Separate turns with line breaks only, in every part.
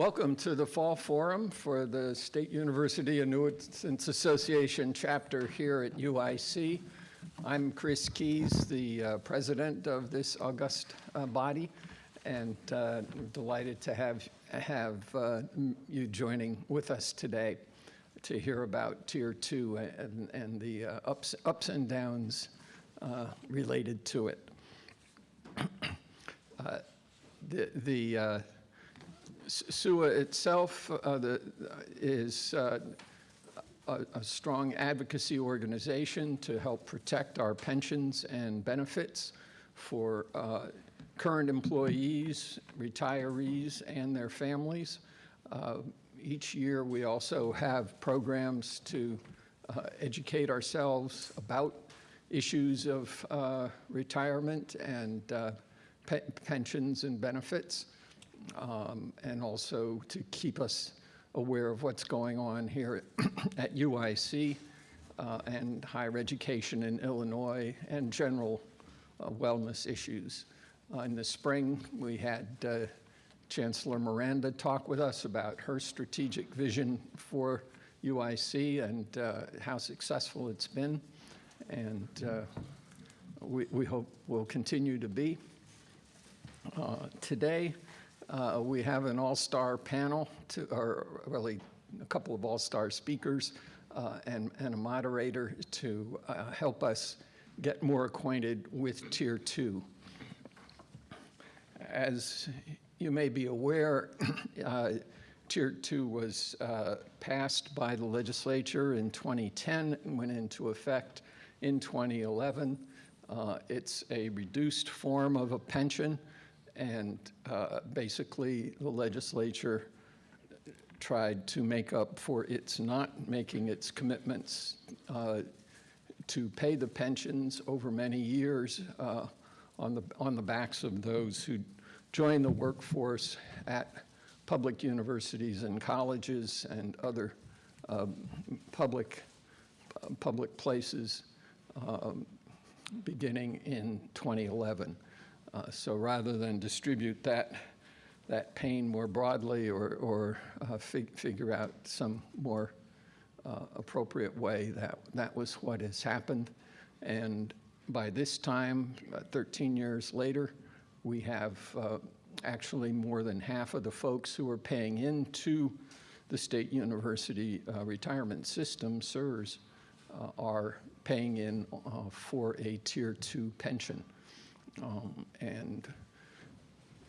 Welcome to the Fall Forum for the State University Annuitants Association chapter here at UIC. I'm Chris Keys, the president of this august body, and delighted to have you joining with us today to hear about Tier 2 and the ups and downs related to it. The SUAA itself is a strong advocacy organization to help protect our pensions and benefits for current employees, retirees, and their families. Each year we also have programs to educate ourselves about issues of retirement and pensions and benefits. And also to keep us aware of what's going on here at UIC and higher education in Illinois and general wellness issues. In the spring, we had Chancellor Miranda talk with us about her strategic vision for UIC and how successful it's been, and we hope will continue to be. Today, we have an all-star panel, or really a couple of all-star speakers and a moderator to help us get more acquainted with Tier 2. As you may be aware, Tier 2 was passed by the legislature in 2010 and went into effect in 2011. It's a reduced form of a pension. And basically, the legislature tried to make up for its not making its commitments to pay the pensions over many years on the backs of those who joined the workforce at public universities and colleges and other public places beginning in 2011. So rather than distribute that pain more broadly or figure out some more appropriate way, that was what has happened. And by this time, 13 years later, we have actually more than half of the folks who are paying into the state university retirement system, SURS, are paying in for a Tier 2 pension. And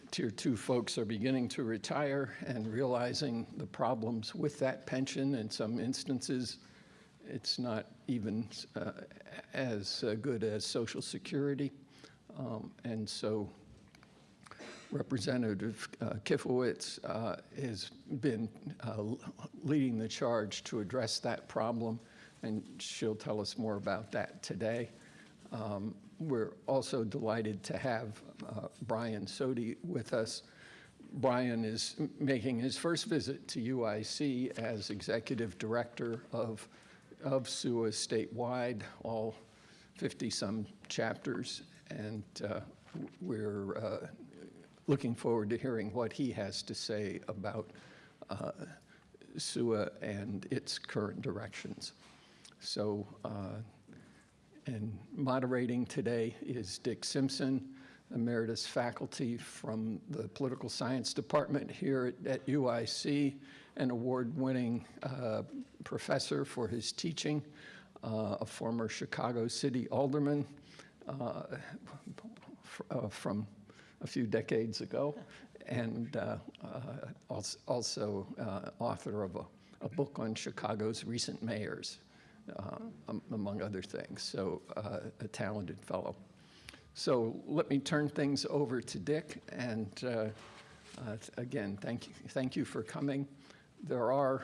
Tier 2 folks are beginning to retire and realizing the problems with that pension. In some instances, it's not even as good as Social Security. And so Representative Kifowit has been leading the charge to address that problem, and she'll tell us more about that today. We're also delighted to have Bryan Soady with us. Bryan is making his first visit to UIC as Executive Director of SUAA statewide, all 50-some chapters, and we're looking forward to hearing what he has to say about SUAA and its current directions. So, and moderating today is Dick Simpson, Emeritus faculty from the Political Science Department here at UIC, an award-winning professor for his teaching, a former Chicago City alderman from a few decades ago, and also author of a book on Chicago's recent mayors. Among other things, so a talented fellow. So let me turn things over to Dick, and again, thank you for coming. There are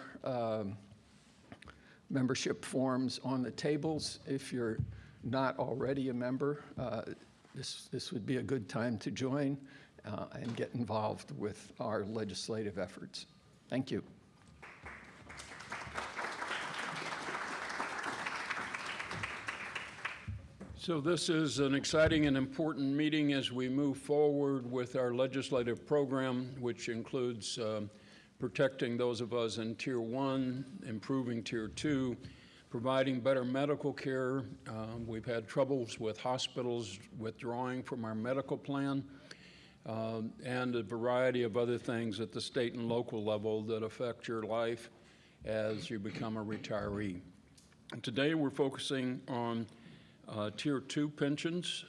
membership forms on the tables. If you're not already a member, this would be a good time to join and get involved with our legislative efforts. Thank you.
So this is an exciting and important meeting as we move forward with our legislative program, which includes protecting those of us in Tier 1, improving Tier 2, providing better medical care. We've had troubles with hospitals withdrawing from our medical plan, and a variety of other things at the state and local level that affect your life as you become a retiree. And today we're focusing on Tier 2 pensions.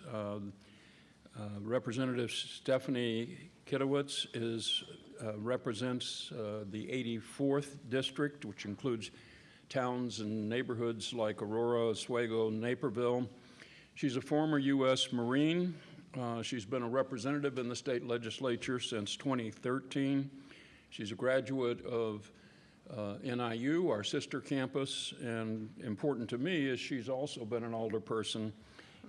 Representative Stephanie Kifowit represents the 84th district, which includes towns and neighborhoods like Aurora, Oswego, Naperville. She's a former U.S. Marine. She's been a representative in the state legislature since 2013. She's a graduate of NIU, our sister campus, and important to me is she's also been an alderperson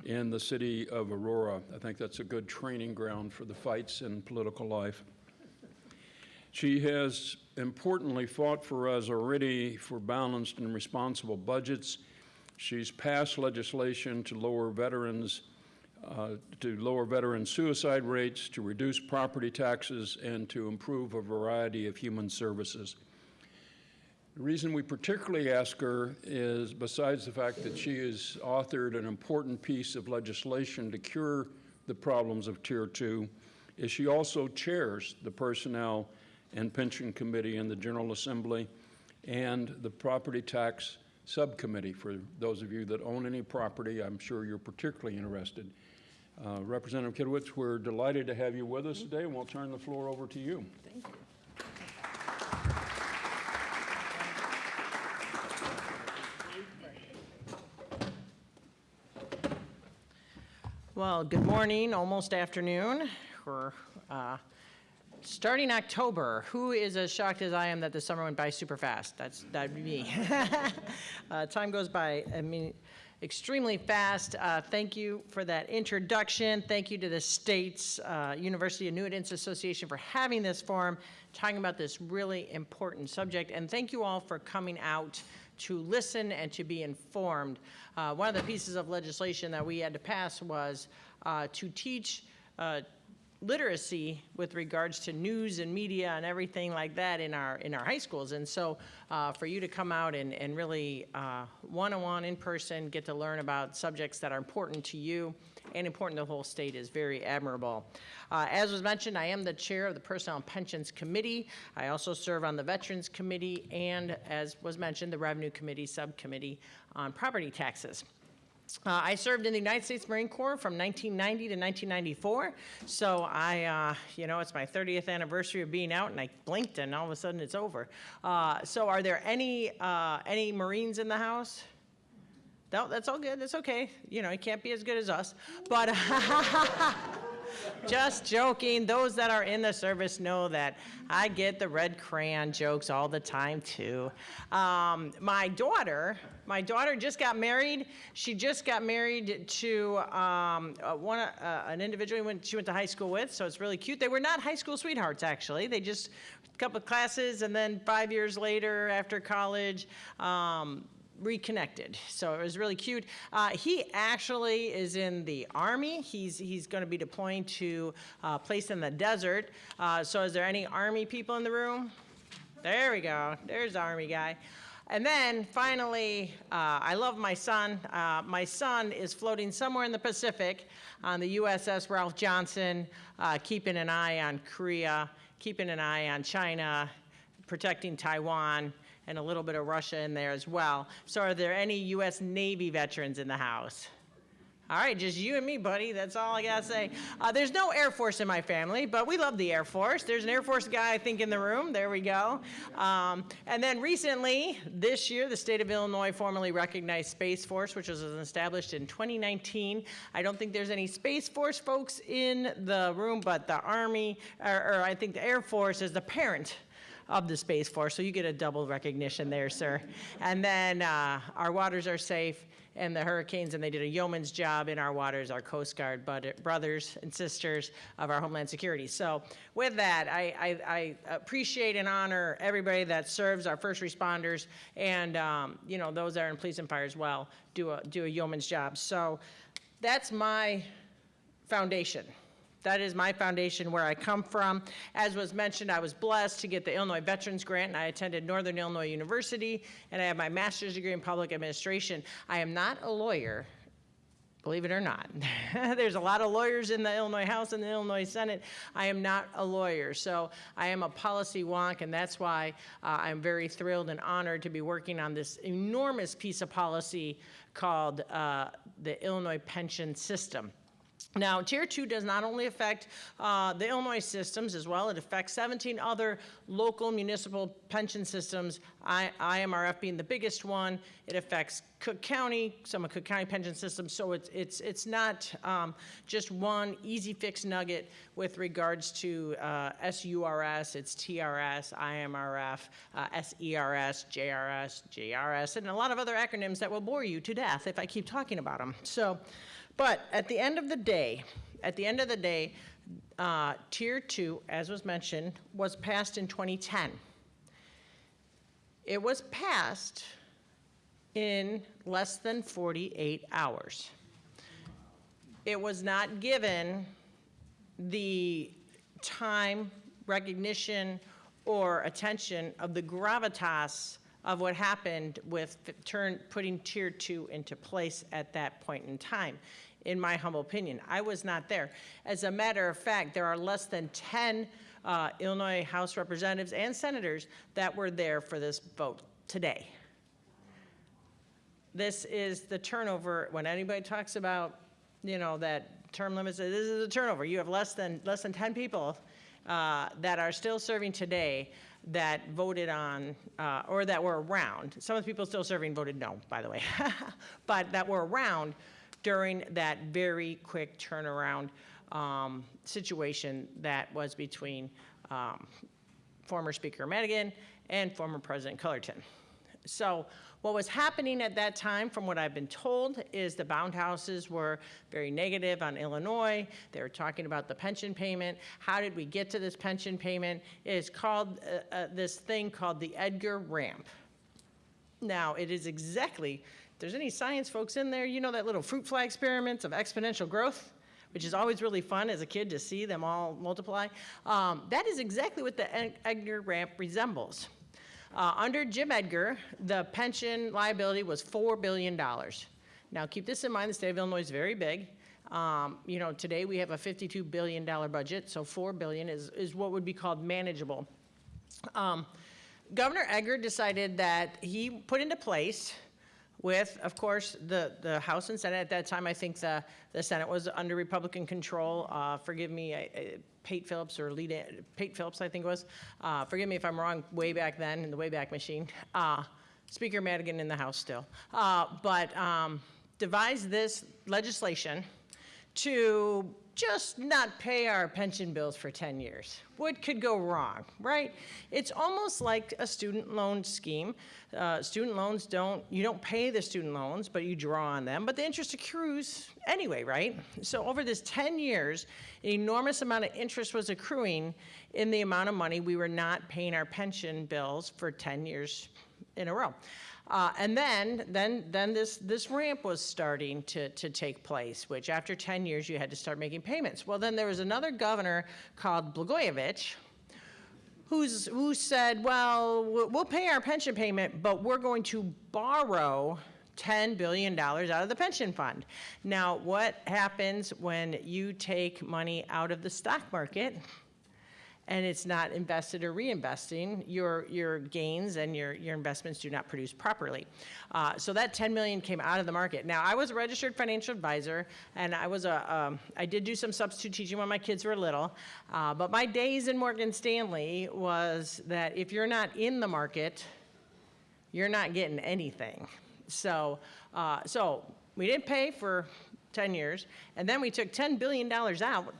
in the city of Aurora. I think that's a good training ground for the fights in political life. She has importantly fought for us already for balanced and responsible budgets. She's passed legislation to lower veteran suicide rates, to reduce property taxes, and to improve a variety of human services. The reason we particularly ask her is, besides the fact that she has authored an important piece of legislation to cure the problems of Tier 2, is she also chairs the Personnel and Pension Committee in the General Assembly and the Property Tax Subcommittee. For those of you that own any property, I'm sure you're particularly interested. Representative Kifowit, we're delighted to have you with us today, and we'll turn the floor over to you.
Thank you. Well, good morning, almost afternoon. We're starting October. Who is as shocked as I am that the summer went by super fast? That'd be me. Time goes by, extremely fast. Thank you for that introduction. Thank you to the state's University Annuitants Association for having this forum, talking about this really important subject. And thank you all for coming out to listen and to be informed. One of the pieces of legislation that we had to pass was to teach literacy with regards to news and media and everything like that in our high schools. And so for you to come out and really one-on-one in person get to learn about subjects that are important to you and important to the whole state is very admirable. As was mentioned, I am the chair of the Personnel and Pensions Committee. I also serve on the Veterans Committee and, as was mentioned, the Revenue Committee Subcommittee on Property Taxes. I served in the United States Marine Corps from 1990 to 1994, so it's my 30th anniversary of being out, and I blinked, and all of a sudden it's over. So are there any Marines in the house? No, that's all good, that's okay. You know, you can't be as good as us, but just joking. Those that are in the service know that I get the red crayon jokes all the time too. My daughter just got married. She just got married to an individual she went to high school with, so it's really cute. They were not high school sweethearts, actually. They just, a couple of classes, and then 5 years later, after college, reconnected. So it was really cute. He actually is in the Army. He's going to be deploying to a place in the desert. So is there any Army people in the room? There we go. There's the Army guy. And then finally, I love my son. My son is floating somewhere in the Pacific on the USS Ralph Johnson, keeping an eye on Korea, keeping an eye on China, protecting Taiwan, and a little bit of Russia in there as well. So are there any U.S. Navy veterans in the house? All right, just you and me, buddy. That's all I gotta say. There's no Air Force in my family, but we love the Air Force. There's an Air Force guy, I think, in the room. There we go. And then recently, this year, the state of Illinois formally recognized Space Force, which was established in 2019. I don't think there's any Space Force folks in the room, but the Army, or I think the Air Force is the parent of the Space Force, so you get a double recognition there, sir. And then our waters are safe, and the hurricanes, and they did a yeoman's job in our waters, our Coast Guard brothers and sisters of our Homeland Security. So with that, I appreciate and honor everybody that serves, our first responders, and those that are in police and fire as well, do a yeoman's job. So that's my foundation. That is my foundation, where I come from. As was mentioned, I was blessed to get the Illinois Veterans Grant, and I attended Northern Illinois University, and I have my master's degree in public administration. I am not a lawyer, believe it or not. There's a lot of lawyers in the Illinois House and the Illinois Senate. I am not a lawyer, so I am a policy wonk, and that's why I'm very thrilled and honored to be working on this enormous piece of policy called the Illinois pension system. Now, Tier 2 does not only affect the Illinois systems as well, it affects 17 other local municipal pension systems, IMRF being the biggest one. It affects Cook County, some of Cook County pension systems, so it's not just one easy fix nugget with regards to SURS, it's TRS, IMRF, SERS, JRS, JRS, and a lot of other acronyms that will bore you to death if I keep talking about them. But at the end of the day, Tier 2, as was mentioned, was passed in 2010. It was passed in less than 48 hours. It was not given the time, recognition, or attention of the gravitas of what happened with putting Tier 2 into place at that point in time. In my humble opinion, I was not there. As a matter of fact, there are less than 10 Illinois House representatives and senators that were there for this vote today. This is the turnover. When anybody talks about, that term limits, this is a turnover. You have less than 10 people that are still serving today that voted on, or that were around. Some of the people still serving voted no, by the way, but that were around during that very quick turnaround situation that was between former Speaker Madigan and former President Cullerton. So what was happening at that time, from what I've been told, is the bound houses were very negative on Illinois. They were talking about the pension payment. How did we get to this pension payment? It is called this thing called the Edgar ramp. Now, it is exactly, if there's any science folks in there, you know that little fruit fly experiments of exponential growth, which is always really fun as a kid to see them all multiply. That is exactly what the Edgar ramp resembles. Under Jim Edgar, the pension liability was $4 billion. Now, keep this in mind, the state of Illinois is very big. Today we have a $52 billion budget, so $4 billion is what would be called manageable. Governor Edgar decided that he put into place with, of course, the House and Senate. At that time, I think the Senate was under Republican control. Forgive me, Pate Phillips, I think it was. Forgive me if I'm wrong, way back then in the Wayback Machine. Speaker Madigan in the House still. But devised this legislation to just not pay our pension bills for 10 years. What could go wrong, right? It's almost like a student loan scheme. Student loans you don't pay the student loans, but you draw on them, but the interest accrues anyway, right? So over this 10 years, an enormous amount of interest was accruing in the amount of money we were not paying our pension bills for 10 years in a row. And then this ramp was starting to take place, which after 10 years, you had to start making payments. Well, then there was another governor called Blagojevich who said, well, we'll pay our pension payment, but we're going to borrow $10 billion out of the pension fund. Now, what happens when you take money out of the stock market and it's not invested or reinvesting? Your gains and your investments do not produce properly. So that $10 million came out of the market. Now, I was a registered financial advisor, and I did do some substitute teaching when my kids were little, but my days in Morgan Stanley was that if you're not in the market, you're not getting anything. So we didn't pay for 10 years, and then we took $10 billion out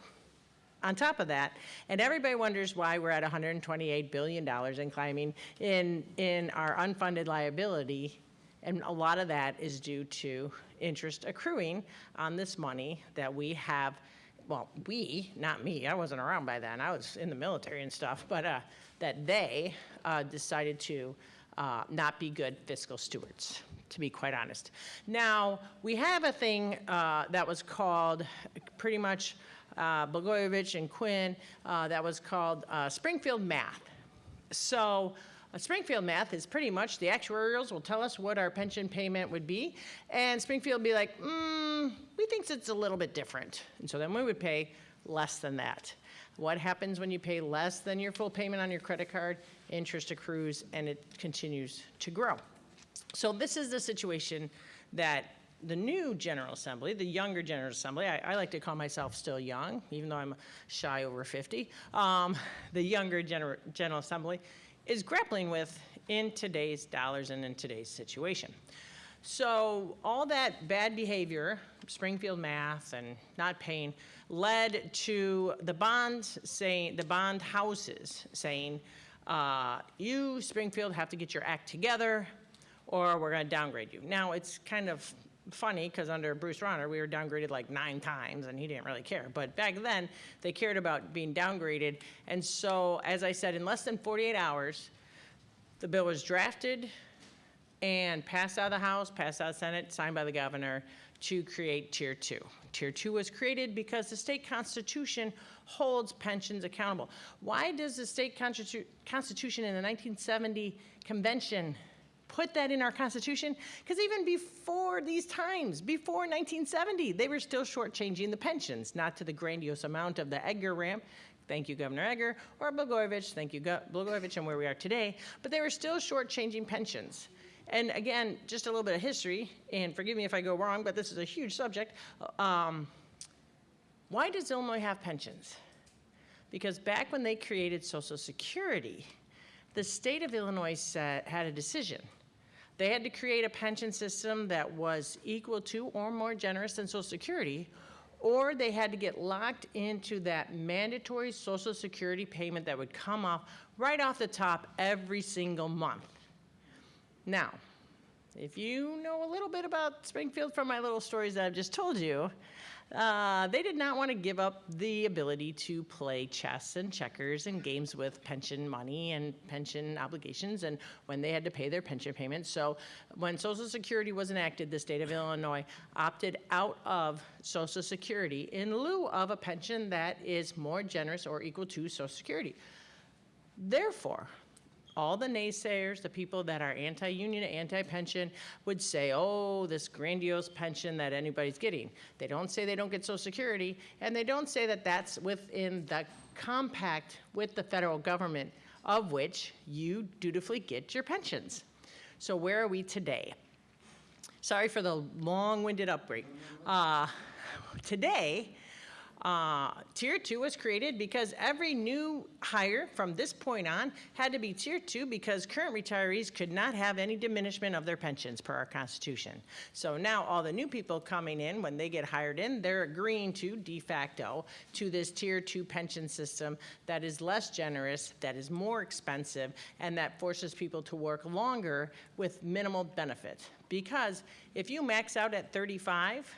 on top of that, and everybody wonders why we're at $128 billion and climbing in our unfunded liability, and a lot of that is due to interest accruing on this money that we have. Well, not me, I wasn't around by then, I was in the military and stuff, but that they decided to not be good fiscal stewards. to be quite honest. Now, we have a thing that was called pretty much Blagojevich and Quinn, that was called Springfield Math. So Springfield Math is pretty much the actuarials will tell us what our pension payment would be, and Springfield will be like, we think it's a little bit different. And so then we would pay less than that. What happens when you pay less than your full payment on your credit card? Interest accrues, and it continues to grow. So this is the situation that the new General Assembly, the younger General Assembly, I like to call myself still young, even though I'm shy over 50, the younger General Assembly is grappling with in today's dollars and in today's situation. So all that bad behavior, Springfield Math and not paying, led to the bond houses saying, you, Springfield, have to get your act together or we're going to downgrade you. Now, it's kind of funny because under Bruce Rauner, we were downgraded like 9 times and he didn't really care. But back then, they cared about being downgraded. And so, as I said, in less than 48 hours, the bill was drafted and passed out of the House, passed out of the Senate, signed by the governor to create Tier 2. Tier 2 was created because the state constitution holds pensions accountable. Why does the state constitution in the 1970 convention put that in our Constitution? Because even before these times, before 1970, they were still shortchanging the pensions, not to the grandiose amount of the Edgar ramp, thank you, Governor Edgar, or Blagojevich, thank you, Blagojevich, and where we are today, but they were still shortchanging pensions. And again, just a little bit of history, and forgive me if I go wrong, but this is a huge subject. Why does Illinois have pensions? Because back when they created Social Security, the state of Illinois had a decision. They had to create a pension system that was equal to or more generous than Social Security, or they had to get locked into that mandatory Social Security payment that would come off right off the top every single month. Now, if you know a little bit about Springfield from my little stories that I've just told you, they did not want to give up the ability to play chess and checkers and games with pension money and pension obligations and when they had to pay their pension payments. So when Social Security was enacted, the state of Illinois opted out of Social Security in lieu of a pension that is more generous or equal to Social Security. Therefore, all the naysayers, the people that are anti-union, anti-pension, would say, oh, this grandiose pension that anybody's getting. They don't say they don't get Social Security, and they don't say that that's within the compact with the federal government, of which you dutifully get your pensions. So where are we today? Sorry for the long-winded upbreak. Today, Tier 2 was created because every new hire from this point on had to be Tier 2 because current retirees could not have any diminishment of their pensions per our Constitution. So now all the new people coming in, when they get hired in, they're agreeing to, de facto, to this Tier 2 pension system that is less generous, that is more expensive, and that forces people to work longer with minimal benefit. Because if you max out at 35,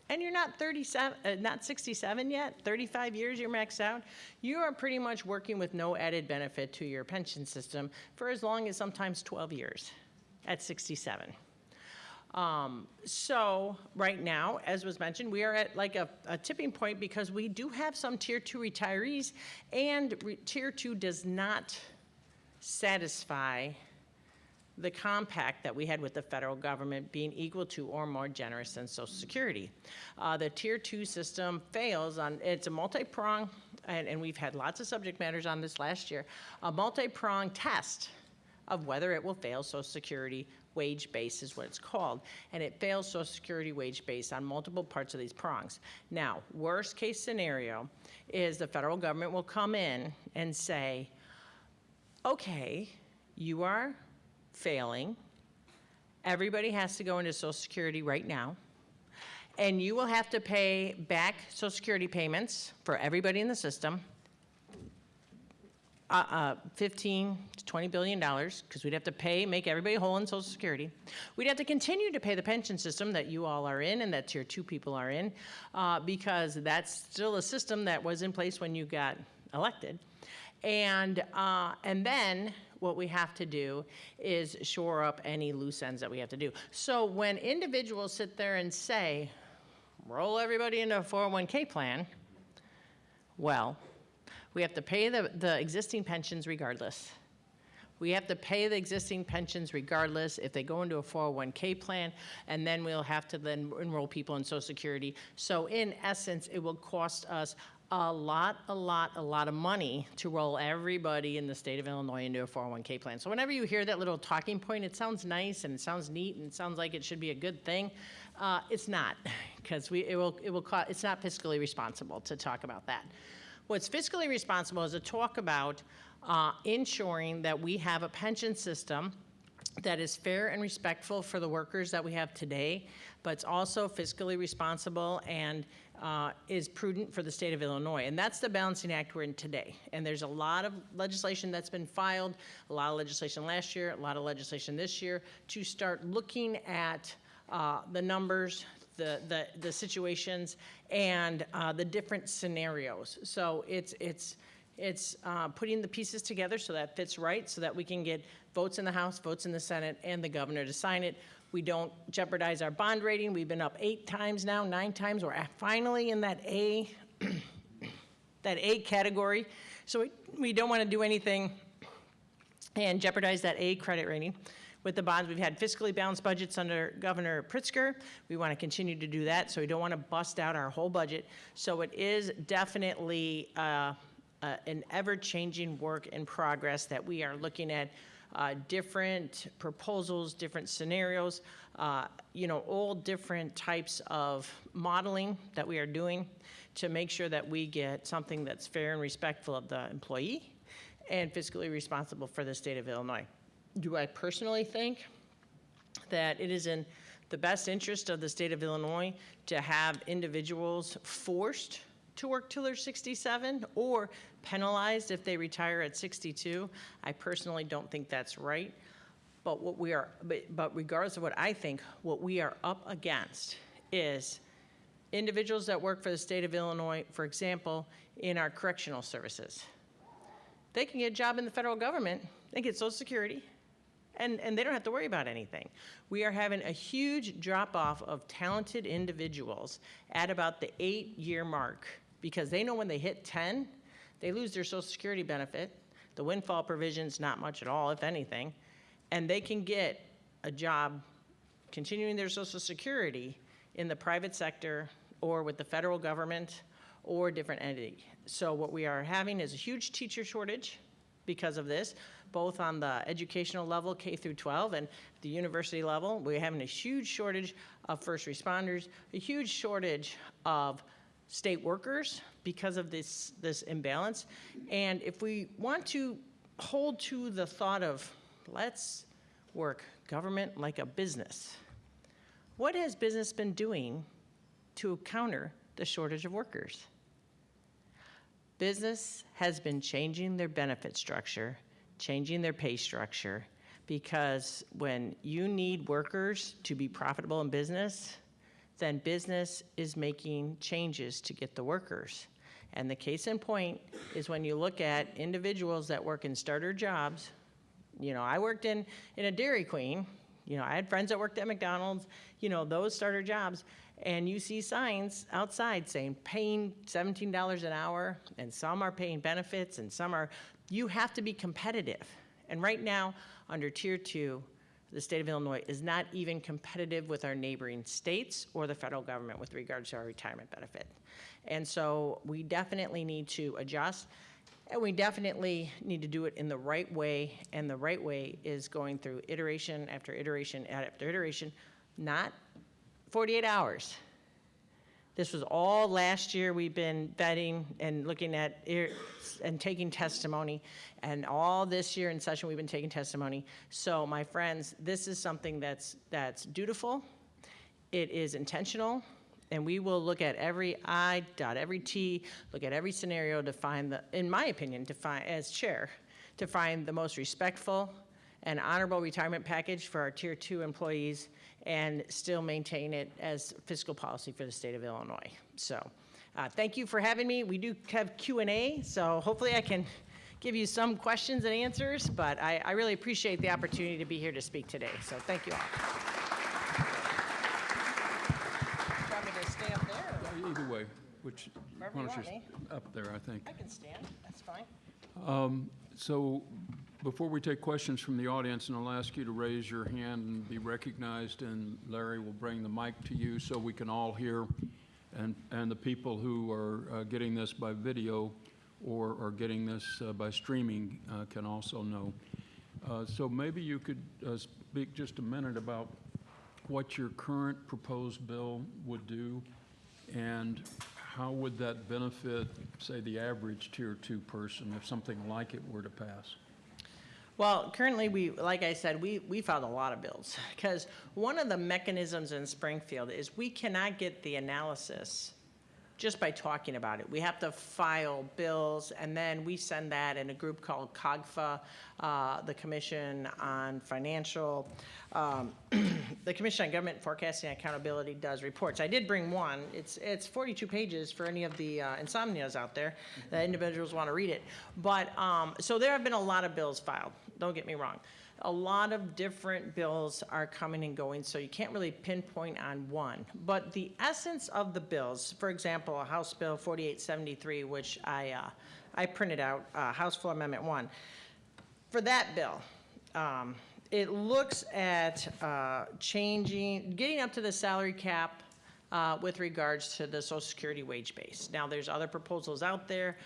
and you're not 67 yet, 35 years you're maxed out, you are pretty much working with no added benefit to your pension system for as long as sometimes 12 years at 67. So right now, as was mentioned, we are at like a tipping point because we do have some Tier 2 retirees, and Tier 2 does not satisfy the compact that we had with the federal government being equal to or more generous than Social Security. The Tier 2 system fails on, it's a multi-prong, and we've had lots of subject matters on this last year, a multi-prong test of whether it will fail Social Security wage base is what it's called, and it fails Social Security wage base on multiple parts of these prongs. Now, worst case scenario is the federal government will come in and say, okay, you are failing. Everybody has to go into Social Security right now, and you will have to pay back Social Security payments for everybody in the system, $15 to $20 billion, because we'd have to make everybody whole in Social Security. We'd have to continue to pay the pension system that you all are in and that Tier 2 people are in, because that's still a system that was in place when you got elected. And then what we have to do is shore up any loose ends that we have to do. So when individuals sit there and say, roll everybody into a 401k plan, well, we have to pay the existing pensions regardless. We have to pay the existing pensions regardless if they go into a 401k plan, and then we'll have to then enroll people in Social Security. So in essence, it will cost us a lot of money to roll everybody in the state of Illinois into a 401k plan. So whenever you hear that little talking point, it sounds nice and it sounds neat and it sounds like it should be a good thing. It's not, because it's not fiscally responsible to talk about that. What's fiscally responsible is to talk about ensuring that we have a pension system that is fair and respectful for the workers that we have today, but it's also fiscally responsible and is prudent for the state of Illinois. And that's the balancing act we're in today. And there's a lot of legislation that's been filed, a lot of legislation last year, a lot of legislation this year, to start looking at the numbers, the situations, and the different scenarios. So it's putting the pieces together so that fits right, so that we can get votes in the House, votes in the Senate, and the governor to sign it. We don't jeopardize our bond rating. We've been up 8 times now, 9 times. We're finally in that A, that A category. So we don't want to do anything and jeopardize that A credit rating. With the bonds, we've had fiscally balanced budgets under Governor Pritzker. We want to continue to do that, so we don't want to bust out our whole budget. So it is definitely an ever-changing work in progress that we are looking at different proposals, different scenarios, all different types of modeling that we are doing to make sure that we get something that's fair and respectful of the employee and fiscally responsible for the state of Illinois. Do I personally think that it is in the best interest of the state of Illinois to have individuals forced to work till they're 67 or penalized if they retire at 62? I personally don't think that's right. But but regardless of what I think, what we are up against is individuals that work for the state of Illinois, for example, in our correctional services. They can get a job in the federal government, they get Social Security, and they don't have to worry about anything. We are having a huge drop-off of talented individuals at about the 8-year mark, because they know when they hit 10, they lose their Social Security benefit. The windfall provision's not much at all, if anything, and they can get a job continuing their Social Security in the private sector or with the federal government or a different entity. So what we are having is a huge teacher shortage because of this, both on the educational level, K through 12, and the university level. We're having a huge shortage of first responders, a huge shortage of state workers because of this imbalance. And if we want to hold to the thought of let's work government like a business, what has business been doing to counter the shortage of workers? Business has been changing their benefit structure, changing their pay structure, because when you need workers to be profitable in business, then business is making changes to get the workers. And the case in point is when you look at individuals that work in starter jobs. I worked in a Dairy Queen. I had friends that worked at McDonald's, those starter jobs. And you see signs outside saying paying $17 an hour, and some are paying benefits, and some are, you have to be competitive. And right now, under Tier 2, the state of Illinois is not even competitive with our neighboring states or the federal government with regards to our retirement benefit. And so we definitely need to adjust, and we definitely need to do it in the right way, and the right way is going through iteration after iteration after iteration, not 48 hours. This was all last year. We've been vetting and looking at and taking testimony, and all this year in session we've been taking testimony. So my friends, this is something that's dutiful, it is intentional, and we will look at every I, dot every T, look at every scenario to find in my opinion, as chair, to find the most respectful and honorable retirement package for our Tier 2 employees and still maintain it as fiscal policy for the state of Illinois. So thank you for having me. We do have Q&A, so hopefully I can give you some questions and answers, but I really appreciate the opportunity to be here to speak today. So thank you all. Want me to stay up there? Or
Either way, which,
Wherever you
why don't
want me.
up there, I think.
I can stand. That's fine.
So before we take questions from the audience, and I'll ask you to raise your hand and be recognized, and Larry will bring the mic to you so we can all hear, and the people who are getting this by video or are getting this by streaming can also know. So maybe you could speak just a minute about what your current proposed bill would do, and how would that benefit, say, the average Tier 2 person if something like it were to pass?
Well, currently, like I said, we filed a lot of bills, because one of the mechanisms in Springfield is we cannot get the analysis just by talking about it. We have to file bills, and then we send that in a group called COGFA, the Commission on Financial, the Commission on Government Forecasting and Accountability does reports. I did bring one. It's 42 pages for any of the insomnias out there that individuals want to read it. But, so there have been a lot of bills filed, don't get me wrong. A lot of different bills are coming and going, so you can't really pinpoint on one. But the essence of the bills, for example, House Bill 4873, which I printed out, House Floor Amendment 1. For that bill, it looks at getting up to the salary cap with regards to the Social Security wage base. Now, there's other proposals out there.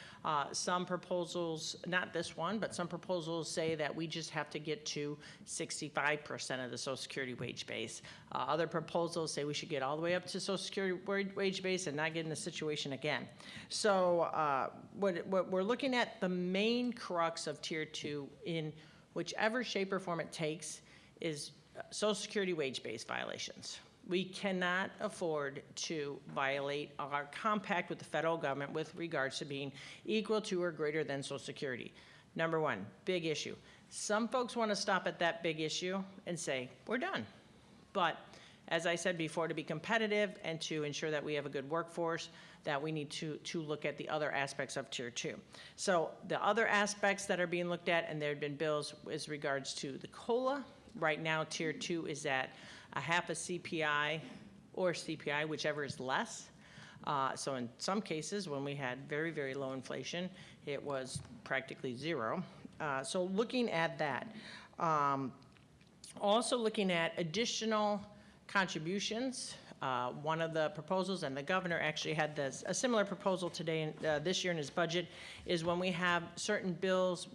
Some proposals, not this one, but some proposals say that we just have to get to 65% of the Social Security wage base. Other proposals say we should get all the way up to Social Security wage base and not get in the situation again. So what we're looking at, the main crux of Tier 2 in whichever shape or form it takes is Social Security wage base violations. We cannot afford to violate our compact with the federal government with regards to being equal to or greater than Social Security. Number one, big issue. Some folks want to stop at that big issue and say, we're done. But as I said before, to be competitive and to ensure that we have a good workforce, that we need to look at the other aspects of Tier 2. So the other aspects that are being looked at, and there have been bills with regards to the COLA. Right now, Tier 2 is at a half a CPI or CPI, whichever is less. So in some cases, when we had very, very low inflation, it was practically zero. So looking at that. Also looking at additional contributions. One of the proposals, and the governor actually had a similar proposal today, this year in his budget, is when we have certain bills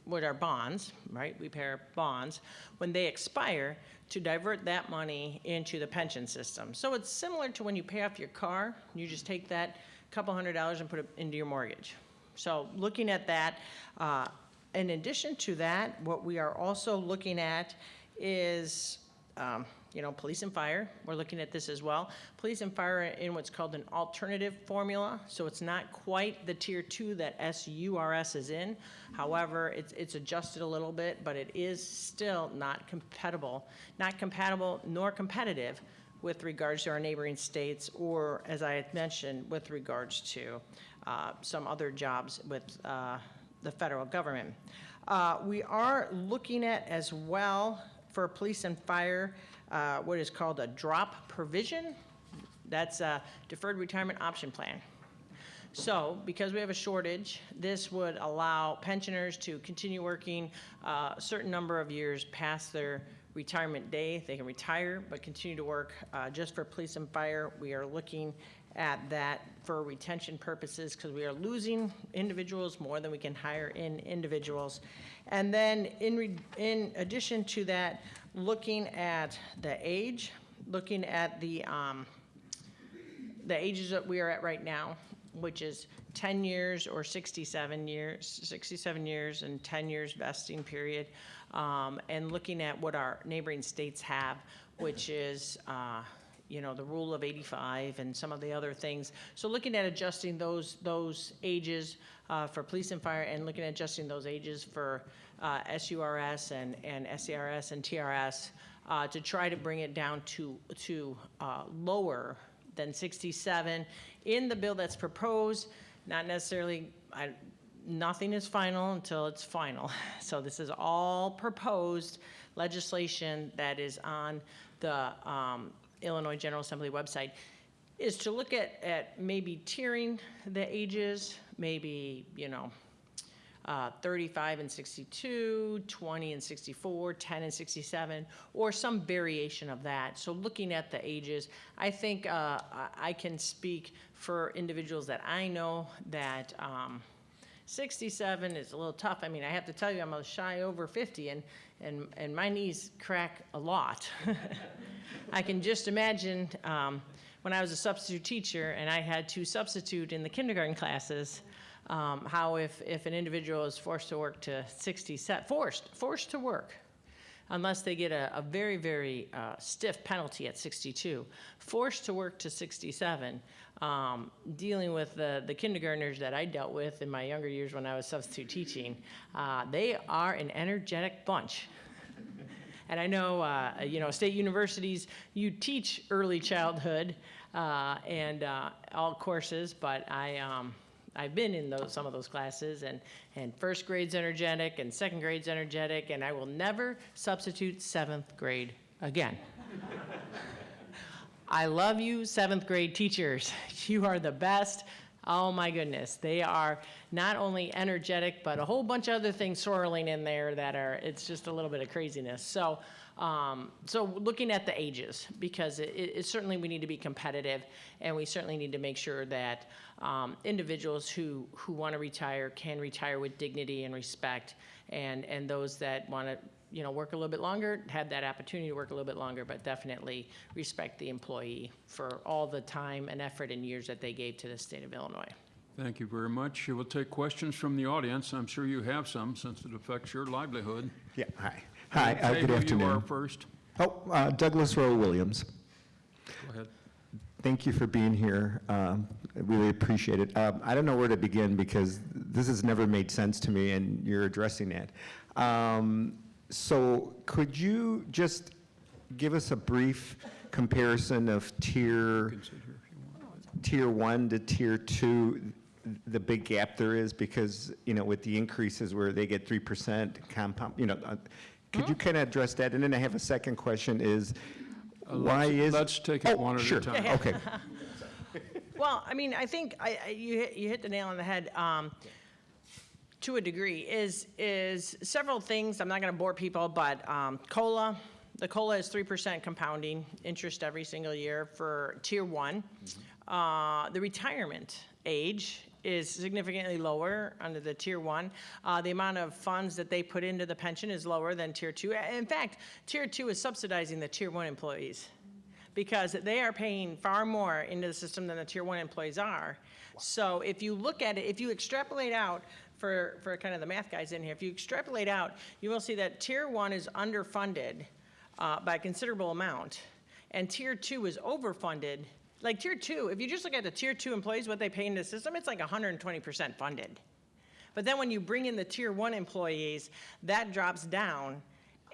with our bonds, right? We pay our bonds. When they expire, to divert that money into the pension system. So it's similar to when you pay off your car, you just take that couple $100 and put it into your mortgage. So looking at that, in addition to that, what we are also looking at is, police and fire. We're looking at this as well. Police and fire in what's called an alternative formula. So it's not quite the Tier 2 that SURS is in. However, it's adjusted a little bit, but it is still not compatible nor competitive with regards to our neighboring states, or as I had mentioned, with regards to some other jobs with the federal government. We are looking at as well for police and fire what is called a drop provision. That's a deferred retirement option plan. So because we have a shortage, this would allow pensioners to continue working a certain number of years past their retirement day. They can retire but continue to work. Just for police and fire, we are looking at that for retention purposes because we are losing individuals more than we can hire in individuals. And then in addition to that, looking at the age, looking at the ages that we are at right now, which is 10 years or 67 years and 10 years vesting period, and looking at what our neighboring states have, which is the rule of 85 and some of the other things. So looking at adjusting those ages for police and fire, and looking at adjusting those ages for SURS and SCRS and TRS to try to bring it down to lower than 67 in the bill that's proposed. Not necessarily, nothing is final until it's final. So this is all proposed legislation that is on the Illinois General Assembly website, is to look at maybe tiering the ages, maybe, 35 and 62, 20 and 64, 10 and 67, or some variation of that. So looking at the ages, I think I can speak for individuals that I know that 67 is a little tough. I mean, I have to tell you, I'm a shy over 50, and my knees crack a lot. I can just imagine when I was a substitute teacher and I had to substitute in the kindergarten classes, how if an individual is forced to work to 67, forced to work, unless they get a very, very stiff penalty at 62, forced to work to 67, dealing with the kindergartners that I dealt with in my younger years when I was substitute teaching, they are an energetic bunch. And I know, state universities, you teach early childhood and all courses, but I've been in some of those classes, and first grade's energetic and second grade's energetic, and I will never substitute seventh grade again. I love you, seventh grade teachers. You are the best. Oh my goodness. They are not only energetic, but a whole bunch of other things swirling in there it's just a little bit of craziness. So looking at the ages, because it certainly we need to be competitive, and we certainly need to make sure that individuals who want to retire can retire with dignity and respect, and those that want to work a little bit longer, have that opportunity to work a little bit longer, but definitely respect the employee for all the time and effort and years that they gave to the state of Illinois.
Thank you very much. We'll take questions from the audience. I'm sure you have some, since it affects your livelihood.
Yeah, hi. Hi,
Say
good
who
afternoon.
you are first.
Douglas Rowe Williams.
Go ahead.
Thank you for being here. I really appreciate it. I don't know where to begin because this has never made sense to me, and you're addressing that. So could you just give us a brief comparison of
You can sit here if you want.
tier 1 to tier 2, the big gap there is? Because, with the increases where they get 3% compound, could you kind of address that? And then I have a second question is, why is...
Let's take it one at a
sure.
time.
Okay.
Well, I mean, I think you hit the nail on the head. To a degree, is several things. I'm not going to bore people, but COLA, the COLA is 3% compounding interest every single year for tier 1. The retirement age is significantly lower under the tier 1. The amount of funds that they put into the pension is lower than tier 2. In fact, tier 2 is subsidizing the tier 1 employees because they are paying far more into the system than the tier 1 employees are. So if you look at it, if you extrapolate out, for kind of the math guys in here, if you extrapolate out, you will see that tier 1 is underfunded by a considerable amount, and tier 2 is overfunded. Like tier 2, if you just look at the tier 2 employees, what they pay into the system, it's like 120% funded. But then when you bring in the tier 1 employees, that drops down,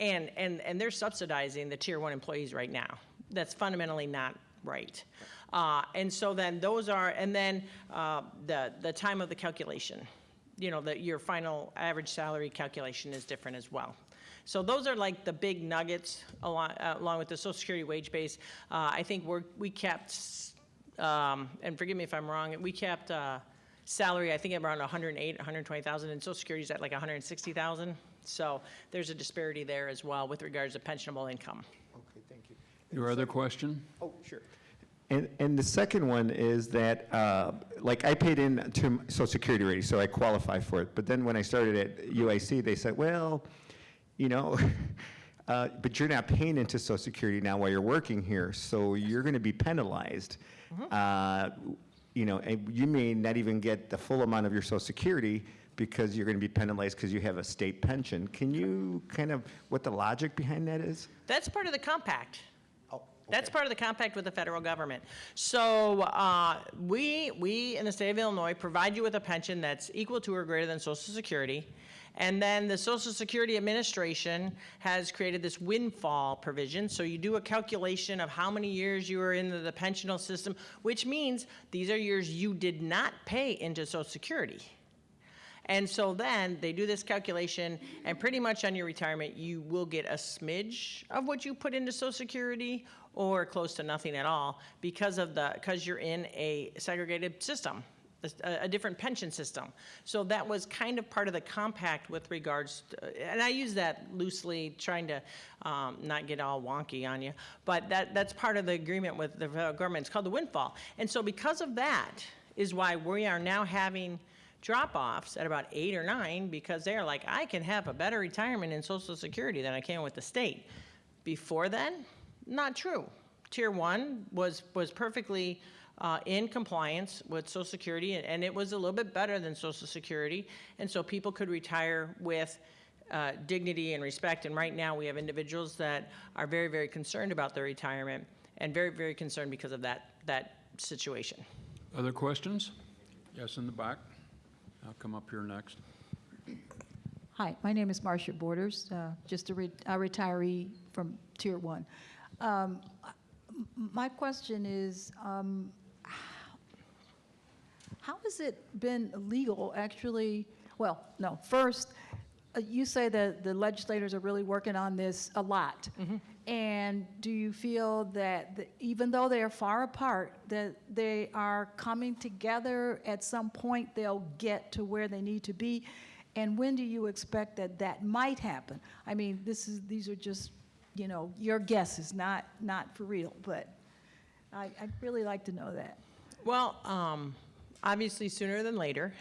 and they're subsidizing the tier 1 employees right now. That's fundamentally not right. And so then those are, and then the time of the calculation. Your final average salary calculation is different as well. So those are like the big nuggets along with the Social Security wage base. I think we kept, and forgive me if I'm wrong, we kept salary, I think around 108, 120,000, and Social Security is at like 160,000. So there's a disparity there as well with regards to pensionable income.
Okay, thank you.
Your other question?
Oh, sure. And the second one is that, I paid in to Social Security already, so I qualify for it. But then when I started at UIC, they said, well, but you're not paying into Social Security now while you're working here, so you're going to be penalized. And you may not even get the full amount of your Social Security because you're going to be penalized because you have a state pension. Can you what the logic behind that is?
That's part of the compact.
Okay.
That's part of the compact with the federal government. So we in the state of Illinois provide you with a pension that's equal to or greater than Social Security. And then the Social Security Administration has created this windfall provision. So you do a calculation of how many years you were in the pensional system, which means these are years you did not pay into Social Security. And so then they do this calculation, and pretty much on your retirement, you will get a smidge of what you put into Social Security or close to nothing at all because you're in a segregated system, a different pension system. So that was kind of part of the compact with regards to, and I use that loosely, trying to not get all wonky on you, but that's part of the agreement with the federal government. It's called the windfall. And so because of that is why we are now having drop-offs at about 8 or 9, because they're like, I can have a better retirement in Social Security than I can with the state. Before then, not true. Tier 1 was perfectly in compliance with Social Security, and it was a little bit better than Social Security, and so people could retire with dignity and respect. And right now we have individuals that are very, very concerned about their retirement and very, very concerned because of that situation.
Other questions? Yes, in the back. I'll come up here next.
Hi, my name is Marcia Borders, just a retiree from Tier 1. My question is, how has it been legal, actually? Well, no, first, you say that the legislators are really working on this a lot. And do you feel that even though they are far apart, that they are coming together at some point, they'll get to where they need to be? And when do you expect that might happen? I mean, these are just, your guesses, not for real, but I'd really like to know that.
Well, obviously sooner than later.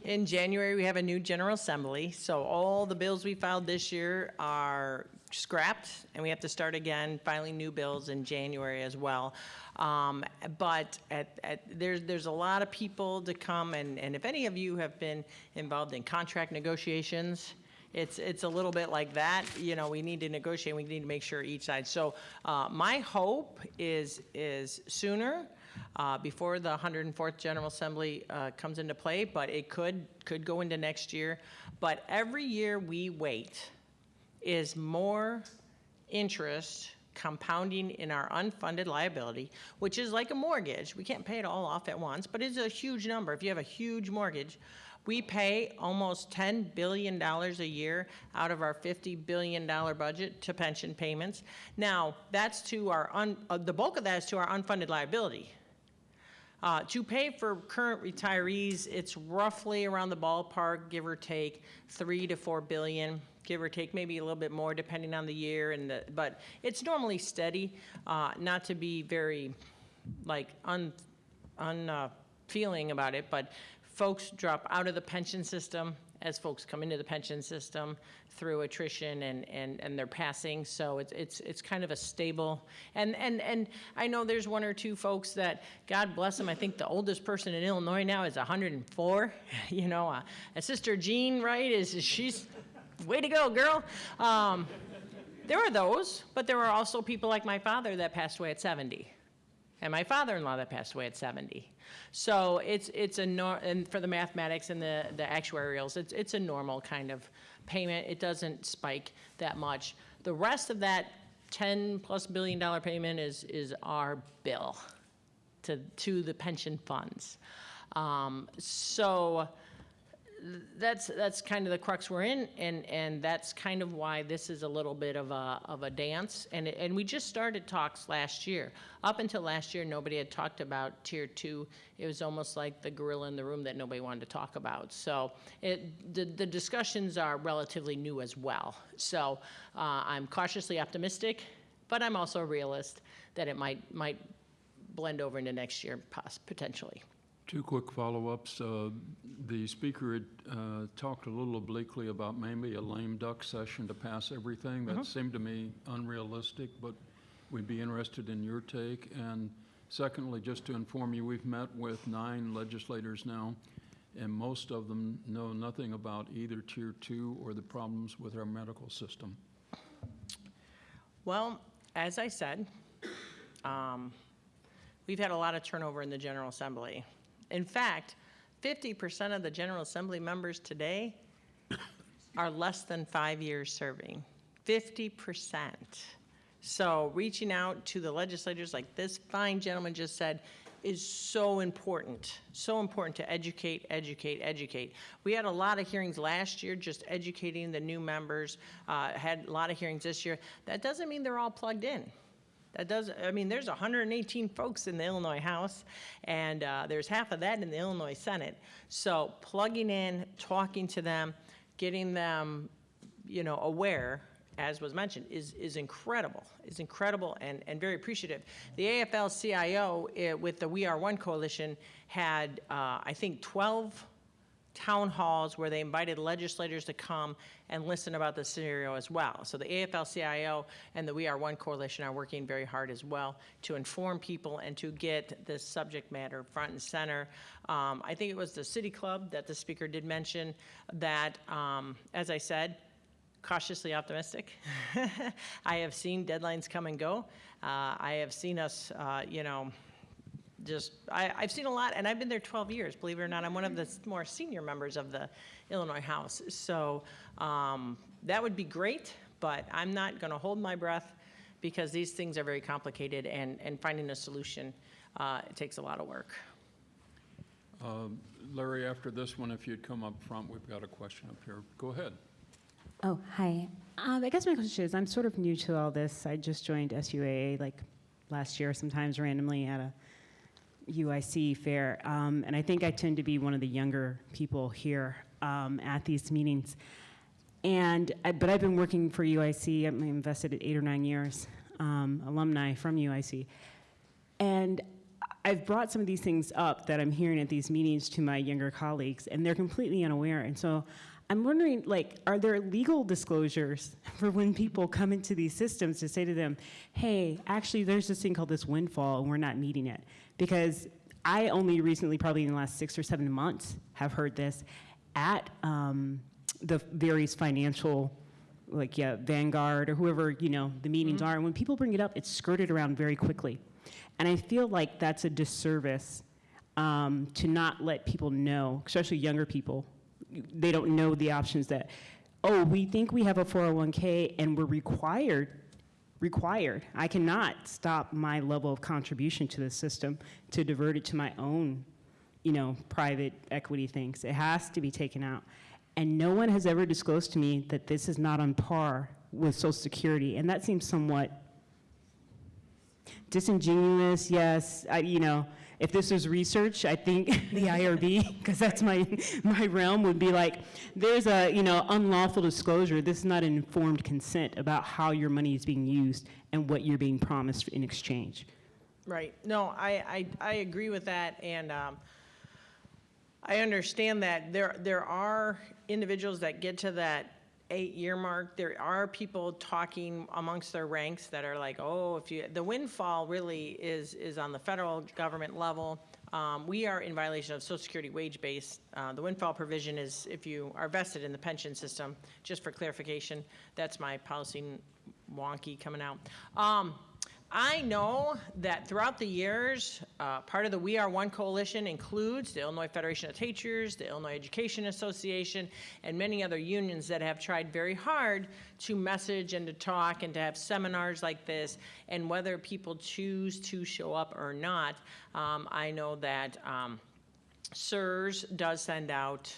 In January, we have a new General Assembly, so all the bills we filed this year are scrapped, and we have to start again filing new bills in January as well. But there's a lot of people to come, and if any of you have been involved in contract negotiations, it's a little bit like that. We need to negotiate. We need to make sure each side. So my hope is sooner, before the 104th General Assembly comes into play, but it could go into next year. But every year we wait is more interest compounding in our unfunded liability, which is like a mortgage. We can't pay it all off at once, but it's a huge number. If you have a huge mortgage, we pay almost $10 billion a year out of our $50 billion budget to pension payments. Now, that's to the bulk of that is to our unfunded liability. To pay for current retirees, it's roughly around the ballpark, give or take, $3 to $4 billion, give or take maybe a little bit more depending on the year. But it's normally steady, not to be very feeling about it, but folks drop out of the pension system as folks come into the pension system through attrition and they're passing. So it's kind of a stable, and I know there's one or two folks that, God bless them, I think the oldest person in Illinois now is 104. Sister Jean, right, she's, way to go, girl. There were those, but there were also people like my father that passed away at 70. And my father-in-law that passed away at 70. So and for the mathematics and the actuarials, it's a normal kind of payment. It doesn't spike that much. The rest of that $10+ billion payment is our bill to the pension funds. So that's kind of the crux we're in, and that's kind of why this is a little bit of a dance. And we just started talks last year. Up until last year, nobody had talked about Tier 2. It was almost like the gorilla in the room that nobody wanted to talk about. So the discussions are relatively new as well. So I'm cautiously optimistic, but I'm also a realist that it might blend over into next year, potentially.
Two quick follow-ups. The speaker had talked a little obliquely about maybe a lame duck session to pass everything. That seemed to me unrealistic, but we'd be interested in your take. And secondly, just to inform you, we've met with 9 legislators now, and most of them know nothing about either Tier 2 or the problems with our medical system.
Well, as I said, we've had a lot of turnover in the General Assembly. In fact, 50% of the General Assembly members today are less than 5 years serving. 50%. So reaching out to the legislators like this fine gentleman just said, is so important to educate, educate, educate. We had a lot of hearings last year, just educating the new members, had a lot of hearings this year. That doesn't mean they're all plugged in. I mean, there's 118 folks in the Illinois House, and there's half of that in the Illinois Senate. So plugging in, talking to them, getting them, aware, as was mentioned, is incredible. Is incredible and very appreciative. The AFL-CIO with the We Are One Coalition had, I think, 12 town halls where they invited legislators to come and listen about the scenario as well. So the AFL-CIO and the We Are One Coalition are working very hard as well to inform people and to get this subject matter front and center. I think it was the City Club that the speaker did mention that, as I said, cautiously optimistic. I have seen deadlines come and go. I have seen us, I've seen a lot, and I've been there 12 years, believe it or not. I'm one of the more senior members of the Illinois House. So that would be great, but I'm not going to hold my breath because these things are very complicated, and finding a solution, it takes a lot of work.
Larry, after this one, if you'd come up front, we've got a question up here. Go ahead.
Oh, hi. I guess my question is, I'm sort of new to all this. I just joined SUAA like last year, sometimes randomly at a UIC fair, and I think I tend to be one of the younger people here at these meetings. But I've been working for UIC. I'm invested at 8 or 9 years, alumni from UIC, and I've brought some of these things up that I'm hearing at these meetings to my younger colleagues, and they're completely unaware. And so I'm wondering, are there legal disclosures for when people come into these systems to say to them, hey, actually, there's this thing called this windfall, and we're not meeting it? Because I only recently, probably in the last 6 or 7 months, have heard this at the various financial, Vanguard or whoever, the meetings are. And when people bring it up, it's skirted around very quickly. And I feel like that's a disservice to not let people know, especially younger people. They don't know the options that, we think we have a 401k and we're required. I cannot stop my level of contribution to the system to divert it to my own, private equity things. It has to be taken out. And no one has ever disclosed to me that this is not on par with Social Security. And that seems somewhat disingenuous, yes. If this was research, I think the IRB, because that's my realm, would be like, there's a unlawful disclosure. This is not an informed consent about how your money is being used and what you're being promised in exchange.
Right. No, I agree with that, and I understand that there are individuals that get to that 8-year mark. There are people talking amongst their ranks that are like, the windfall really is on the federal government level. We are in violation of Social Security wage base. The windfall provision is if you are vested in the pension system. Just for clarification, that's my policy wonky coming out. I know that throughout the years, part of the We Are One Coalition includes the Illinois Federation of Teachers, the Illinois Education Association, and many other unions that have tried very hard to message and to talk and to have seminars like this. And whether people choose to show up or not, I know that SERS does send out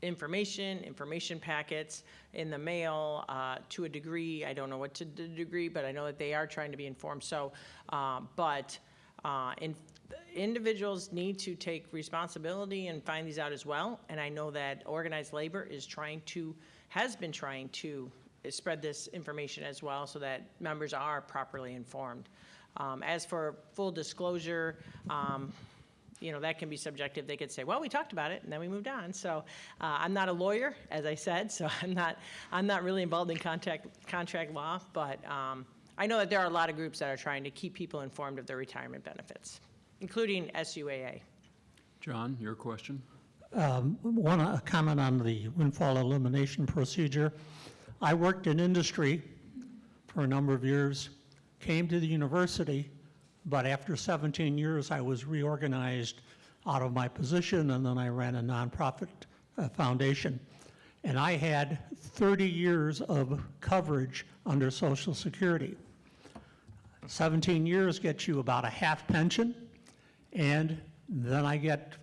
information packets in the mail to a degree. I don't know what to the degree, but I know that they are trying to be informed. So, individuals need to take responsibility and find these out as well. And I know that organized labor has been trying to spread this information as well so that members are properly informed. As for full disclosure, that can be subjective. They could say, well, we talked about it, and then we moved on. So I'm not a lawyer, as I said, so I'm not really involved in contract law, but I know that there are a lot of groups that are trying to keep people informed of their retirement benefits, including SUAA.
John, your question?
Want to comment on the windfall elimination procedure. I worked in industry for a number of years, came to the university, but after 17 years, I was reorganized out of my position, and then I ran a nonprofit foundation. And I had 30 years of coverage under Social Security. 17 years gets you about a half pension, and then I get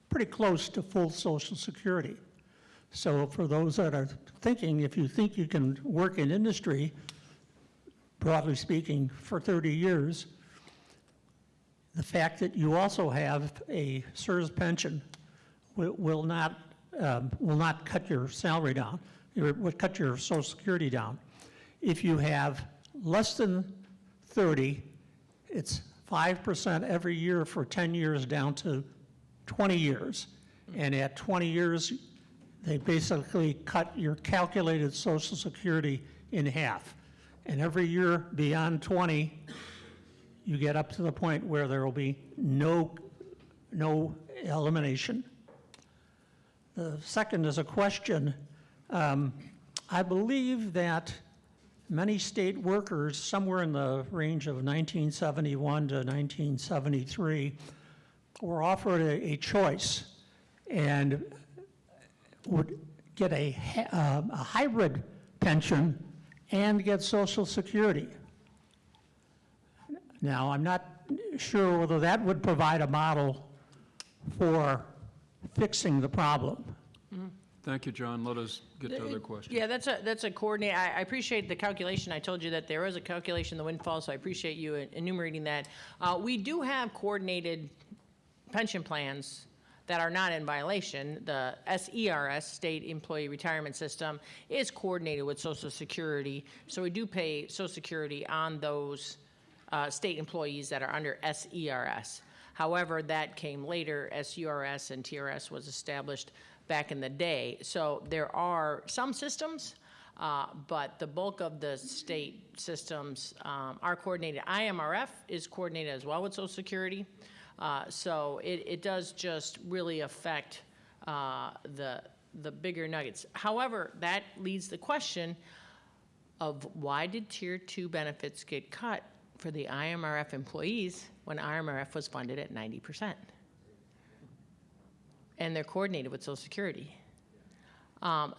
pretty close to full Social Security. So for those that are thinking, if you think you can work in industry, broadly speaking, for 30 years, the fact that you also have a CSRS pension will not cut your salary down, it will cut your Social Security down. If you have less than 30, it's 5% every year for 10 years down to 20 years. And at 20 years, they basically cut your calculated Social Security in half. And every year beyond 20, you get up to the point where there will be no elimination. The second is a question. I believe that many state workers, somewhere in the range of 1971 to 1973, were offered a choice and would get a hybrid pension and get Social Security. Now, I'm not sure whether that would provide a model for fixing the problem.
Thank you, John. Let us get to other questions.
Yeah, that's a coordinate. I appreciate the calculation. I told you that there is a calculation, the windfall, so I appreciate you enumerating that. We do have coordinated pension plans that are not in violation. The SERS, State Employee Retirement System, is coordinated with Social Security, so we do pay Social Security on those state employees that are under SERS. However, that came later. SURS and TRS was established back in the day. So there are some systems, but the bulk of the state systems are coordinated. IMRF is coordinated as well with Social Security. So it does just really affect the bigger nuggets. However, that leads the question of why did Tier 2 benefits get cut for the IMRF employees when IMRF was funded at 90%? And they're coordinated with Social Security.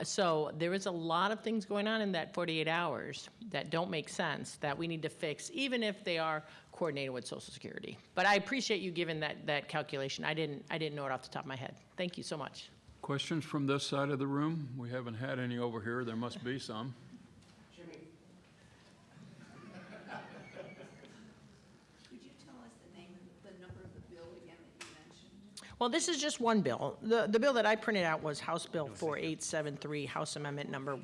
So there is a lot of things going on in that 48 hours that don't make sense that we need to fix, even if they are coordinated with Social Security. But I appreciate you giving that calculation. I didn't know it off the top of my head. Thank you so much.
Questions from this side of the room? We haven't had any over here. There must be some.
Could you tell us the name of the number of the bill again that you mentioned?
Well, this is just one bill. The bill that I printed out was House Bill 4873, House Amendment number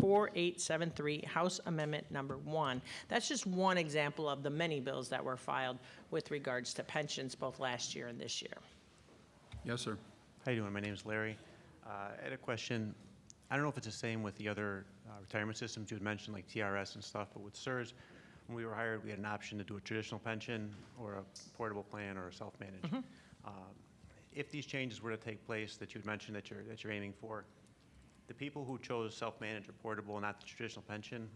4873, House Amendment number 1. That's just one example of the many bills that were filed with regards to pensions both last year and this year.
Yes, sir.
How you doing? My name is Larry. I had a question. I don't know if it's the same with the other retirement systems you had mentioned, like TRS and stuff, but with CSRS, when we were hired, we had an option to do a traditional pension or a portable plan or a self-managed. If these changes were to take place that you had mentioned that you're aiming for, the people who chose self-managed or portable and not the traditional pension,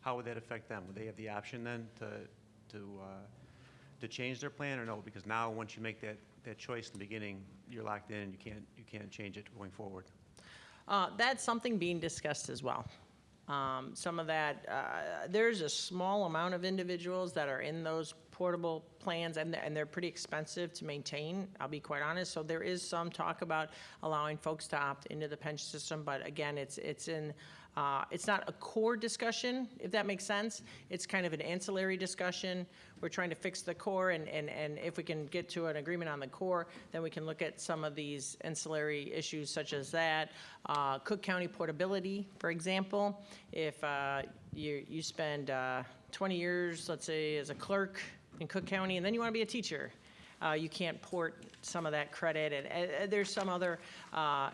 how would that affect them? Would they have the option then to change their plan or no? Because now once you make that choice in the beginning, you're locked in and you can't change it going forward.
That's something being discussed as well. Some of that, there's a small amount of individuals that are in those portable plans, and they're pretty expensive to maintain, I'll be quite honest. So there is some talk about allowing folks to opt into the pension system, but again, it's not a core discussion, if that makes sense. It's kind of an ancillary discussion. We're trying to fix the core, and if we can get to an agreement on the core, then we can look at some of these ancillary issues such as that. Cook County portability, for example. If you spend 20 years, let's say, as a clerk in Cook County, and then you want to be a teacher, you can't port some of that credit, and there's some other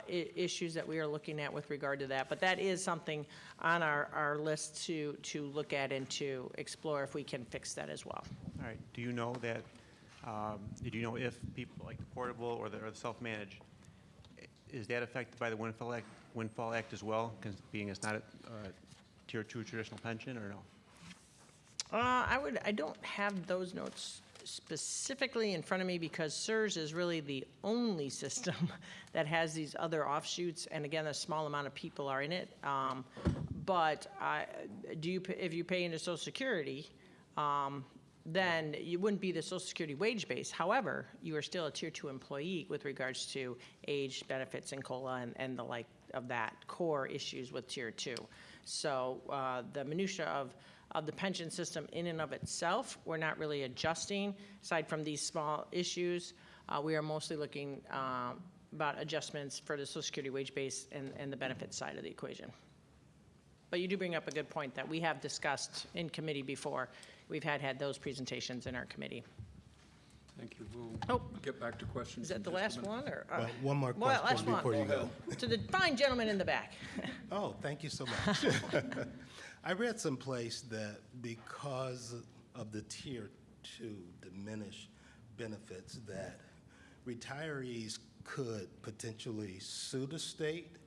issues that we are looking at with regard to that. But that is something on our list to look at and to explore if we can fix that as well.
All right. Do you know that? Do you know if people like the portable or the self-managed, is that affected by the Windfall Act as well, being it's not a Tier 2 traditional pension, or no?
I don't have those notes specifically in front of me because CSRS is really the only system that has these other offshoots, and again, a small amount of people are in it. But if you pay into Social Security, then you wouldn't be the Social Security wage base. However, you are still a Tier 2 employee with regards to age, benefits, and COLA, and the like of that, core issues with Tier 2. So the minutia of the pension system in and of itself, we're not really adjusting. Aside from these small issues, we are mostly looking about adjustments for the Social Security wage base and the benefit side of the equation. But you do bring up a good point that we have discussed in committee before. We've had those presentations in our committee.
Thank you. We'll
Oh.
get back to questions.
Is that
in
the
just a
last
minute.
one, or?
Well, one more
Well, last
question
one.
before you go.
To the fine gentleman in the back.
Oh, thank you so much. I read someplace that because of the Tier 2 diminished benefits, that retirees could potentially sue the state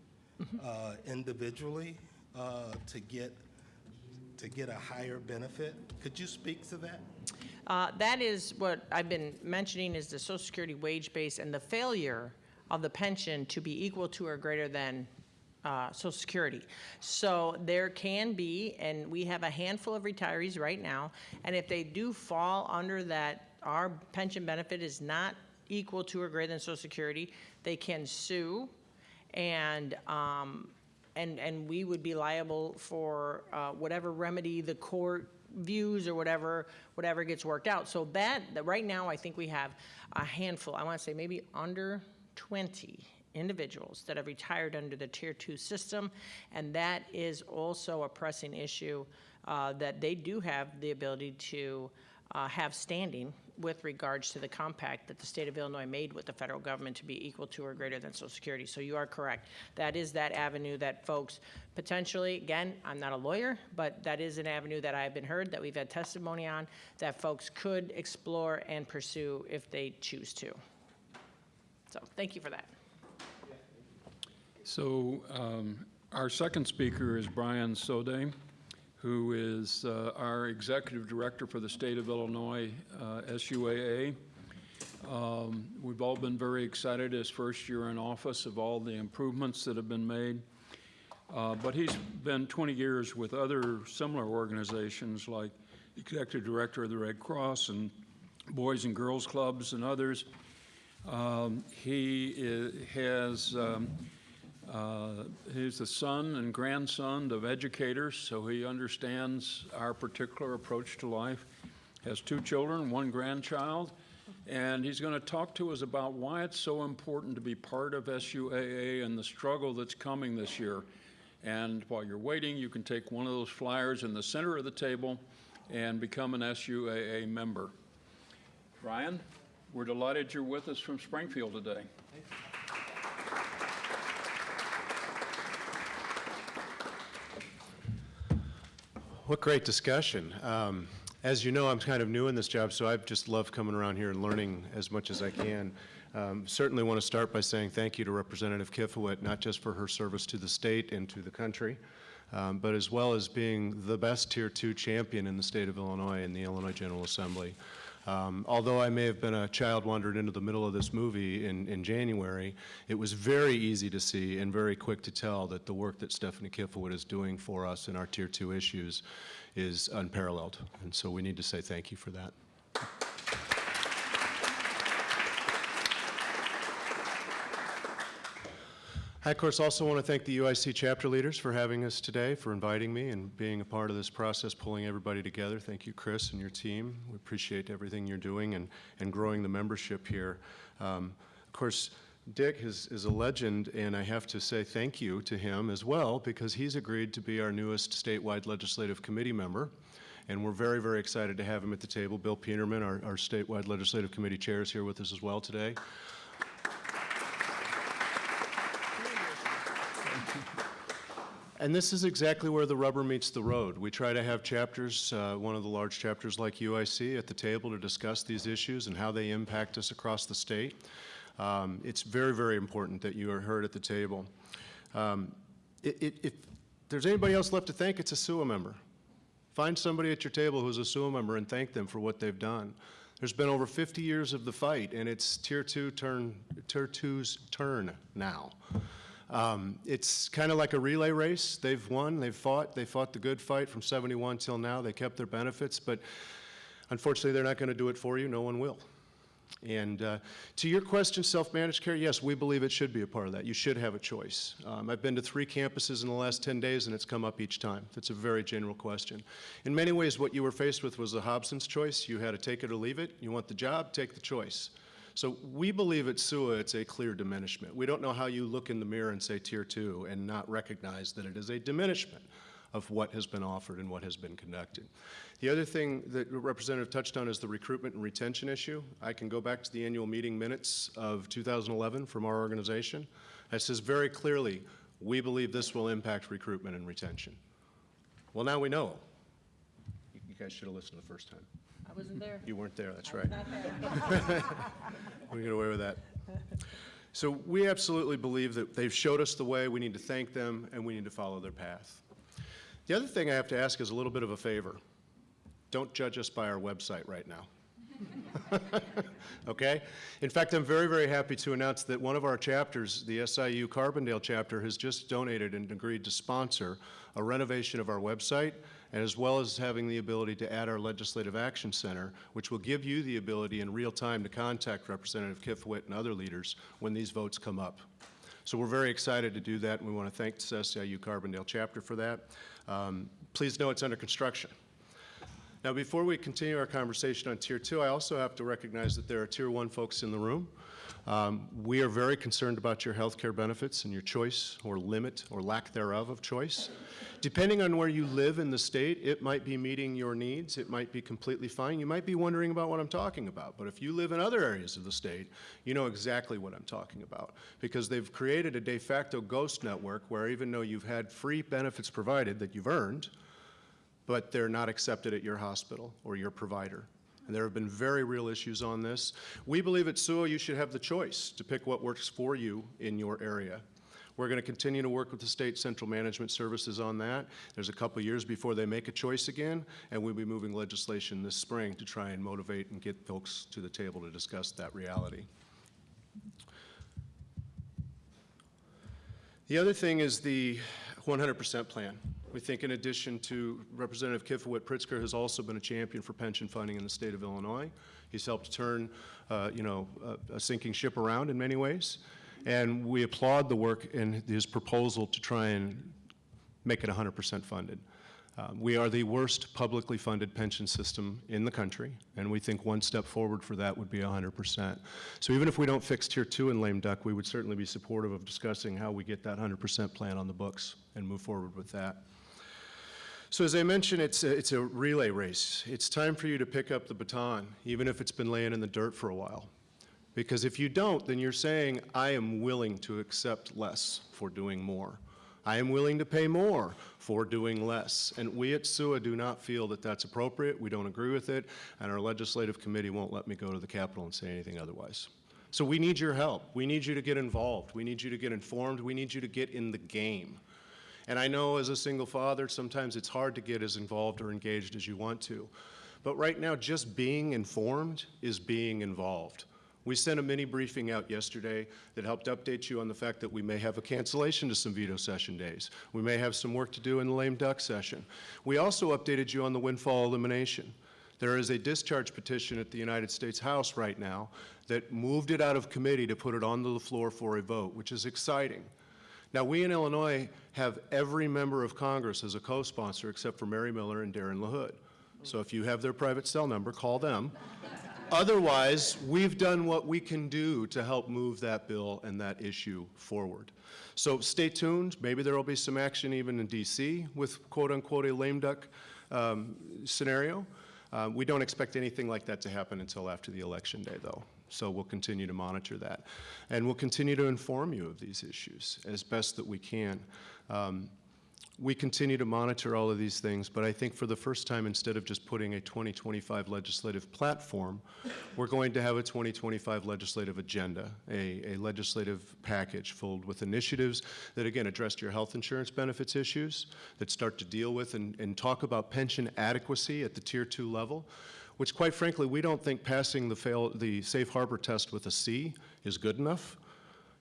individually to get a higher benefit. Could you speak to that?
That is what I've been mentioning, is the Social Security wage base and the failure of the pension to be equal to or greater than Social Security. So there can be, and we have a handful of retirees right now, and if they do fall under that, our pension benefit is not equal to or greater than Social Security, they can sue, and we would be liable for whatever remedy the court views or whatever gets worked out. So that right now, I think we have a handful, I want to say maybe under 20 individuals that have retired under the Tier 2 system, and that is also a pressing issue that they do have the ability to have standing with regards to the compact that the state of Illinois made with the federal government to be equal to or greater than Social Security. So you are correct. That is that avenue that folks potentially, again, I'm not a lawyer, but that is an avenue that I've been heard, that we've had testimony on, that folks could explore and pursue if they choose to. So thank you for that.
So our second speaker is Bryan Soady, who is our Executive Director for the State of Illinois SUAA. We've all been very excited his first year in office of all the improvements that have been made. But he's been 20 years with other similar organizations like Executive Director of the Red Cross and Boys and Girls Clubs and others. He's the son and grandson of educators, so he understands our particular approach to life. Has 2 children, 1 grandchild, and he's going to talk to us about why it's so important to be part of SUAA and the struggle that's coming this year. And while you're waiting, you can take one of those flyers in the center of the table and become an SUAA member. Bryan, we're delighted you're with us from Springfield today.
What great discussion. As you know, I'm kind of new in this job, so I just love coming around here and learning as much as I can. Certainly want to start by saying thank you to Representative Kifowit, not just for her service to the state and to the country, but as well as being the best Tier 2 champion in the state of Illinois in the Illinois General Assembly. Although I may have been a child wandered into the middle of this movie in January, it was very easy to see and very quick to tell that the work that Stephanie Kifowit is doing for us in our Tier 2 issues is unparalleled. And so we need to say thank you for that. I, of course, also want to thank the UIC chapter leaders for having us today, for inviting me and being a part of this process, pulling everybody together. Thank you, Chris, and your team. We appreciate everything you're doing and growing the membership here. Of course, Dick is a legend, and I have to say thank you to him as well, because he's agreed to be our newest statewide legislative committee member. And we're very, very excited to have him at the table. Bill Peterman, our statewide legislative committee chair, is here with us as well today. And this is exactly where the rubber meets the road. We try to have chapters, one of the large chapters like UIC, at the table to discuss these issues and how they impact us across the state. It's very, very important that you are heard at the table. If there's anybody else left to thank, it's a SUAA member. Find somebody at your table who's a SUAA member and thank them for what they've done. There's been over 50 years of the fight, and it's Tier 2's turn now. It's kind of like a relay race. They've won, they fought the good fight from '71 till now. They kept their benefits, but Unfortunately, they're not going to do it for you. No one will. And to your question, self-managed care, yes, we believe it should be a part of that. You should have a choice. I've been to 3 campuses in the last 10 days, and it's come up each time. It's a very general question. In many ways, what you were faced with was the Hobson's choice. You had to take it or leave it. You want the job, take the choice. So we believe at SUAA it's a clear diminishment. We don't know how you look in the mirror and say Tier 2 and not recognize that it is a diminishment of what has been offered and what has been conducted. The other thing that Representative touched on is the recruitment and retention issue. I can go back to the annual meeting minutes of 2011 from our organization. It says very clearly, we believe this will impact recruitment and retention. Well, now we know. You guys should have listened the first time.
I wasn't there.
You weren't there, that's right. We get away with that. So we absolutely believe that they've showed us the way. We need to thank them, and we need to follow their path. The other thing I have to ask is a little bit of a favor. Don't judge us by our website right now. Okay? In fact, I'm very, very happy to announce that one of our chapters, the SIU Carbondale chapter, has just donated and agreed to sponsor a renovation of our website, and as well as having the ability to add our Legislative Action Center, which will give you the ability in real time to contact Representative Kifowit and other leaders when these votes come up. So we're very excited to do that, and we want to thank the SIU Carbondale chapter for that. Please know it's under construction. Now, before we continue our conversation on Tier 2, I also have to recognize that there are Tier 1 folks in the room. We are very concerned about your health care benefits and your choice or limit or lack thereof of choice. Depending on where you live in the state, it might be meeting your needs. It might be completely fine. You might be wondering about what I'm talking about. But if you live in other areas of the state, you know exactly what I'm talking about, because they've created a de facto ghost network where even though you've had free benefits provided that you've earned, but they're not accepted at your hospital or your provider. And there have been very real issues on this. We believe at SUAA you should have the choice to pick what works for you in your area. We're going to continue to work with the state central management services on that. There's a couple years before they make a choice again, and we'll be moving legislation this spring to try and motivate and get folks to the table to discuss that reality. The other thing is the 100% plan. We think in addition to Representative Kifowit, Pritzker has also been a champion for pension funding in the state of Illinois. He's helped turn a sinking ship around in many ways. And we applaud the work in his proposal to try and make it 100% funded. We are the worst publicly funded pension system in the country, and we think one step forward for that would be 100%. So even if we don't fix Tier 2 in lame duck, we would certainly be supportive of discussing how we get that 100% plan on the books and move forward with that. So as I mentioned, it's a relay race. It's time for you to pick up the baton, even if it's been laying in the dirt for a while. Because if you don't, then you're saying, I am willing to accept less for doing more. I am willing to pay more for doing less. And we at SUAA do not feel that that's appropriate. We don't agree with it. And our legislative committee won't let me go to the Capitol and say anything otherwise. So we need your help. We need you to get involved. We need you to get informed. We need you to get in the game. And I know as a single father, sometimes it's hard to get as involved or engaged as you want to. But right now, just being informed is being involved. We sent a mini briefing out yesterday that helped update you on the fact that we may have a cancellation to some veto session days. We may have some work to do in the lame duck session. We also updated you on the windfall elimination. There is a discharge petition at the United States House right now that moved it out of committee to put it onto the floor for a vote, which is exciting. Now, we in Illinois have every member of Congress as a co-sponsor except for Mary Miller and Darren LaHood. So if you have their private cell number, call them. Otherwise, we've done what we can do to help move that bill and that issue forward. So stay tuned. Maybe there will be some action even in DC with quote-unquote a lame duck scenario. We don't expect anything like that to happen until after the election day, though. So we'll continue to monitor that. And we'll continue to inform you of these issues as best that we can. We continue to monitor all of these things, but I think for the first time, instead of just putting a 2025 legislative platform, we're going to have a 2025 legislative agenda, a legislative package filled with initiatives that, again, address your health insurance benefits issues, that start to deal with and talk about pension adequacy at the Tier 2 level, which, quite frankly, we don't think passing the safe harbor test with a C is good enough.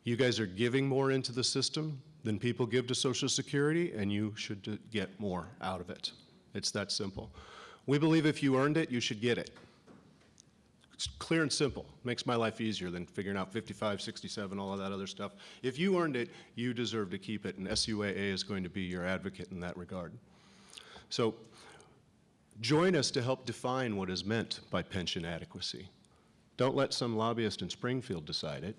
You guys are giving more into the system than people give to Social Security, and you should get more out of it. It's that simple. We believe if you earned it, you should get it. It's clear and simple. Makes my life easier than figuring out 55, 67, all of that other stuff. If you earned it, you deserve to keep it, and SUAA is going to be your advocate in that regard. So join us to help define what is meant by pension adequacy. Don't let some lobbyist in Springfield decide it.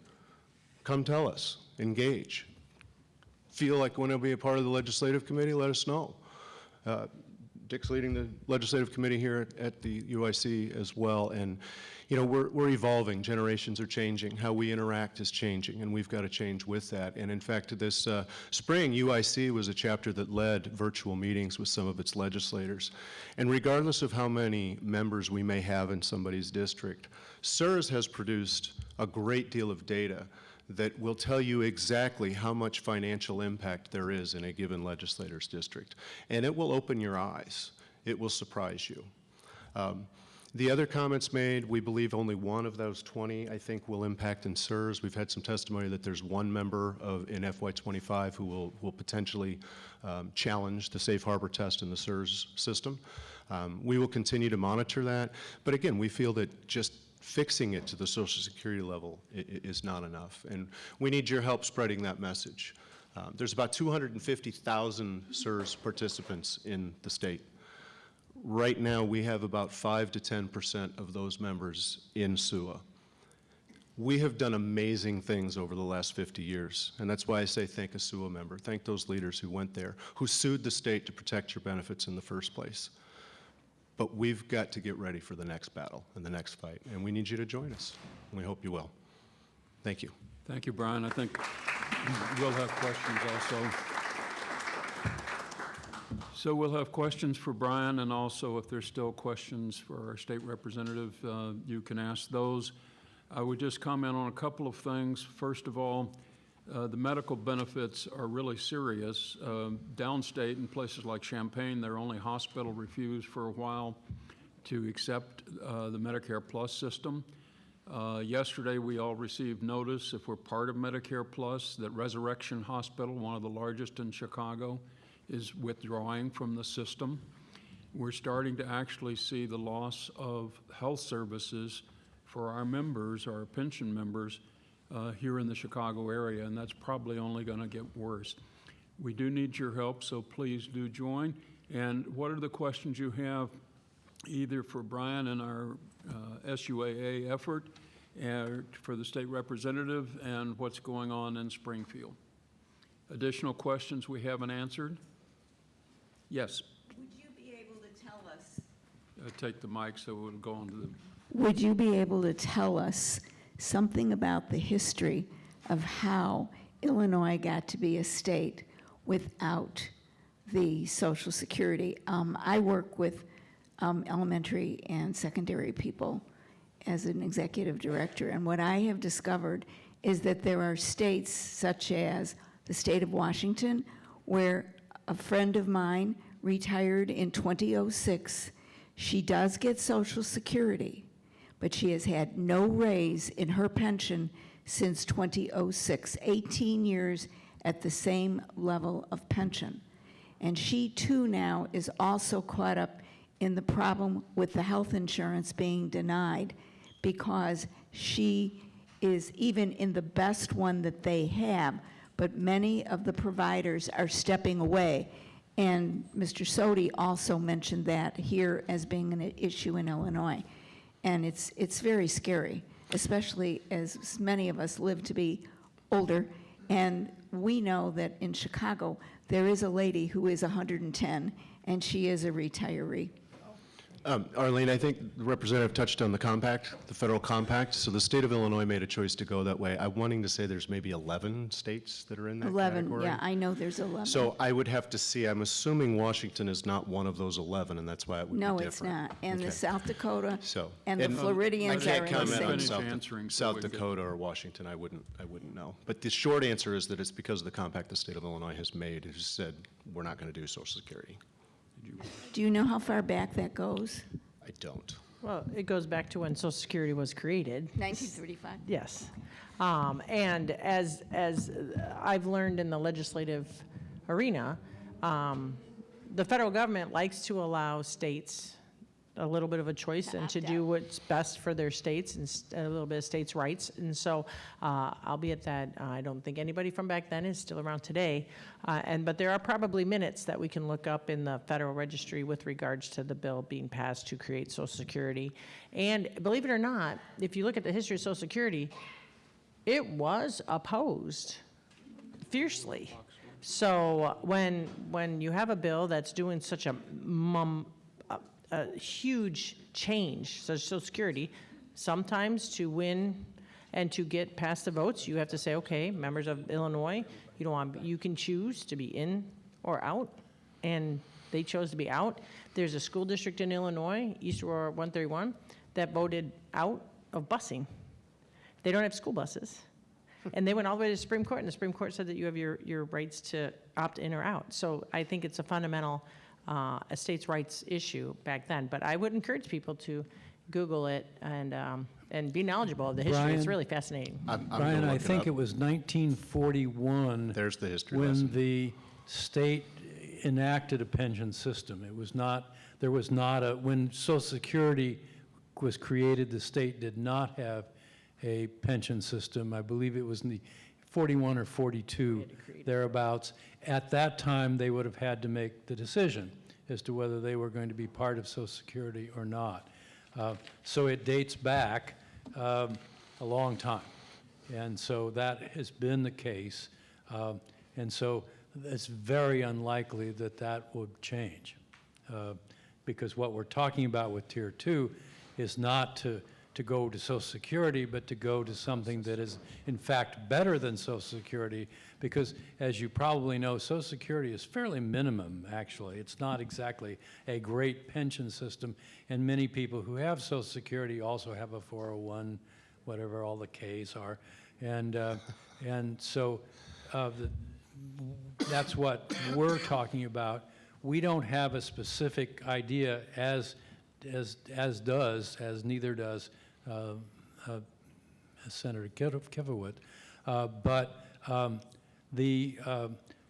Come tell us, engage. Feel like you want to be a part of the legislative committee, let us know. Dick's leading the legislative committee here at the UIC as well, and you know, we're evolving, generations are changing, how we interact is changing, and we've got to change with that. And in fact, this spring, UIC was a chapter that led virtual meetings with some of its legislators. And regardless of how many members we may have in somebody's district, SERS has produced a great deal of data that will tell you exactly how much financial impact there is in a given legislator's district. And it will open your eyes. It will surprise you. The other comments made, we believe only one of those 20, I think, will impact in SERS. We've had some testimony that there's one member in FY25 who will potentially challenge the safe harbor test in the SERS system. We will continue to monitor that. But again, we feel that just fixing it to the Social Security level is not enough. And we need your help spreading that message. There's about 250,000 SERS participants in the state. Right now, we have about 5 to 10% of those members in SUAA. We have done amazing things over the last 50 years, and that's why I say thank a SUAA member. Thank those leaders who went there, who sued the state to protect your benefits in the first place. But we've got to get ready for the next battle and the next fight, and we need you to join us, and we hope you will. Thank you.
Thank you, Bryan. I think we'll have questions also. So we'll have questions for Bryan, and also if there's still questions for our state representative, you can ask those. I would just comment on a couple of things. First of all, the medical benefits are really serious. Downstate in places like Champaign, their only hospital refused for a while to accept the Medicare Plus system. Yesterday, we all received notice, if we're part of Medicare Plus, that Resurrection Hospital, one of the largest in Chicago, is withdrawing from the system. We're starting to actually see the loss of health services for our members, our pension members, here in the Chicago area, and that's probably only going to get worse. We do need your help, so please do join. And what are the questions you have, either for Bryan and our SUAA effort, for the state representative, and what's going on in Springfield? Additional questions we haven't answered? Yes.
Would you be able to tell us?
Take the mic so it'll go on to the...
Would you be able to tell us something about the history of how Illinois got to be a state without the Social Security? I work with elementary and secondary people as an executive director, and what I have discovered is that there are states such as the state of Washington, where a friend of mine retired in 2006. She does get Social Security, but she has had no raise in her pension since 2006, 18 years at the same level of pension. And she too now is also caught up in the problem with the health insurance being denied, because she is even in the best one that they have, but many of the providers are stepping away. And Mr. Soady also mentioned that here as being an issue in Illinois. And it's very scary, especially as many of us live to be older. And we know that in Chicago, there is a lady who is 110, and she is a retiree.
Arlene, I think the representative touched on the compact, the federal compact. So the state of Illinois made a choice to go that way. I'm wanting to say there's maybe 11 states that are in that
11,
category.
yeah, I know there's 11.
So I would have to see, I'm assuming Washington is not one of those 11, and that's why it would be
No,
different.
it's not. And
Okay.
the South Dakota
So,
and the Floridians
I
are
can't
in the
comment on
same.
Finish answering so
South
we can-
Dakota or Washington, I wouldn't know. But the short answer is that it's because of the compact the state of Illinois has made. It just said, we're not going to do Social Security.
Do you know how far back that goes?
I don't.
Well, it goes back to when Social Security was created.
1935?
Yes. And as I've learned in the legislative arena, the federal government likes to allow states a little bit of a choice and to do what's best for their states and a little bit of states' rights. And so, albeit that I don't think anybody from back then is still around today, but there are probably minutes that we can look up in the Federal Registry with regards to the bill being passed to create Social Security. And believe it or not, if you look at the history of Social Security, it was opposed fiercely. So when you have a bill that's doing such a huge change, such as Social Security, sometimes to win and to get past the votes, you have to say, okay, members of Illinois, you can choose to be in or out, and they chose to be out. There's a school district in Illinois, East Aurora 131, that voted out of busing. They don't have school buses. And they went all the way to the Supreme Court, and the Supreme Court said that you have your rights to opt in or out. So I think it's a fundamental a states' rights issue back then. But I would encourage people to Google it and be knowledgeable of the history.
Brian,
it's really fascinating.
Brian, I think it was 1941
There's the history
when
lesson.
the state enacted a pension system. It was not, there was not a, when Social Security was created, the state did not have a pension system. I believe it was in the 41 or 42, thereabouts. At that time, they would have had to make the decision as to whether they were going to be part of Social Security or not. So it dates back a long time. And so that has been the case. And so it's very unlikely that that would change. Because what we're talking about with Tier 2 is not to go to Social Security, but to go to something that is, in fact, better than Social Security, because, as you probably know, Social Security is fairly minimum, actually. It's not exactly a great pension system, and many people who have Social Security also have a 401, whatever all the Ks are, and so that's what we're talking about. We don't have a specific idea, as neither does Senator Kifowit, but the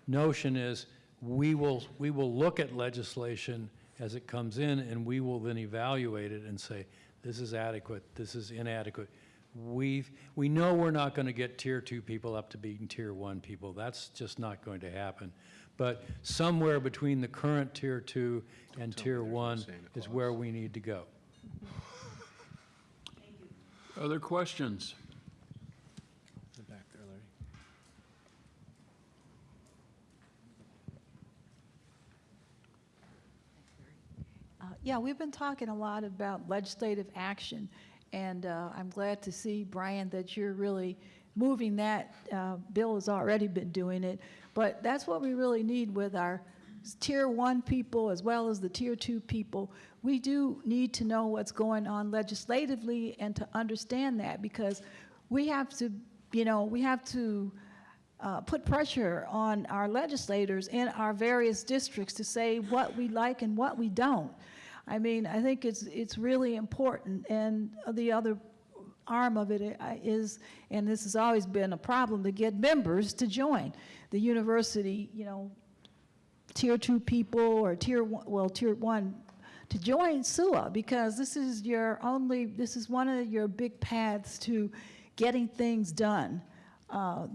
notion is we will look at legislation as it comes in, and we will then evaluate it and say, this is adequate, this is inadequate. We know we're not going to get Tier 2 people up to being Tier 1 people. That's just not going to happen. But somewhere between the current Tier 2 and Tier 1 is where we need to go.
Other questions?
In the back there, Larry.
Yeah, we've been talking a lot about legislative action, and I'm glad to see, Bryan, that you're really moving that. Bill has already been doing it, but that's what we really need with our Tier 1 people as well as the Tier 2 people. We do need to know what's going on legislatively and to understand that, because we have to, put pressure on our legislators in our various districts to say what we like and what we don't. I mean, I think it's really important. And the other arm of it is, and this has always been a problem, to get members to join the university, Tier 2 people or Tier 1 to join SUAA, because this is one of your big paths to getting things done.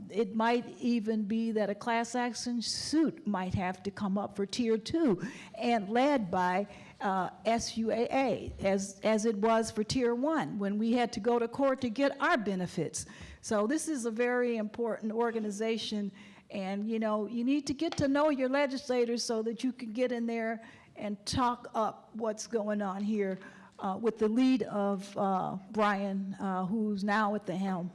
It might even be that a class action suit might have to come up for Tier 2 and led by SUAA, as it was for Tier 1 when we had to go to court to get our benefits. So this is a very important organization, and you need to get to know your legislators so that you can get in there and talk up what's going on here with the lead of Bryan, who's now at the helm.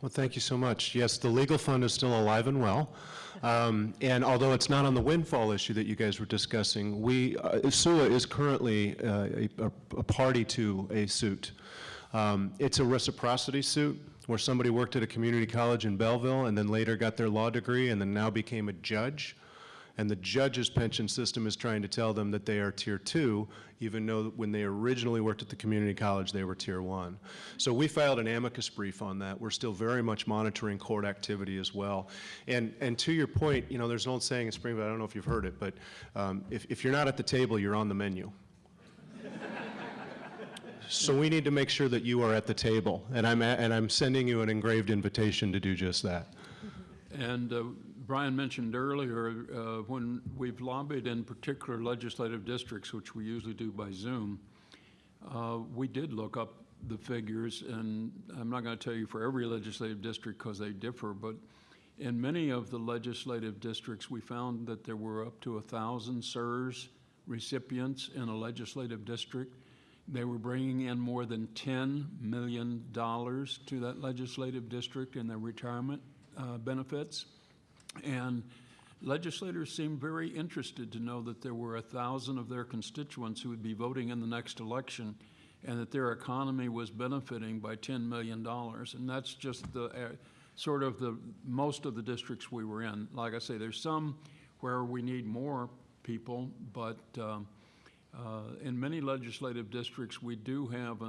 Well, thank you so much. Yes, the legal fund is still alive and well. And although it's not on the windfall issue that you guys were discussing, SUAA is currently a party to a suit. It's a reciprocity suit where somebody worked at a community college in Belleville and then later got their law degree and then now became a judge. And the judge's pension system is trying to tell them that they are Tier 2, even though when they originally worked at the community college, they were Tier 1. So we filed an amicus brief on that. We're still very much monitoring court activity as well. And to your point, there's an old saying in Springfield, I don't know if you've heard it, but if you're not at the table, you're on the menu. So we need to make sure that you are at the table, and I'm sending you an engraved invitation to do just that.
And Bryan mentioned earlier, when we've lobbied in particular legislative districts, which we usually do by Zoom, we did look up the figures, and I'm not going to tell you for every legislative district because they differ, but in many of the legislative districts, we found that there were up to 1,000 CSRS recipients in a legislative district. They were bringing in more than $10 million to that legislative district in their retirement benefits. And legislators seemed very interested to know that there were 1,000 of their constituents who would be voting in the next election and that their economy was benefiting by $10 million. And that's just the sort of the most of the districts we were in. Like I say, there's some where we need more people, but in many legislative districts, we do have,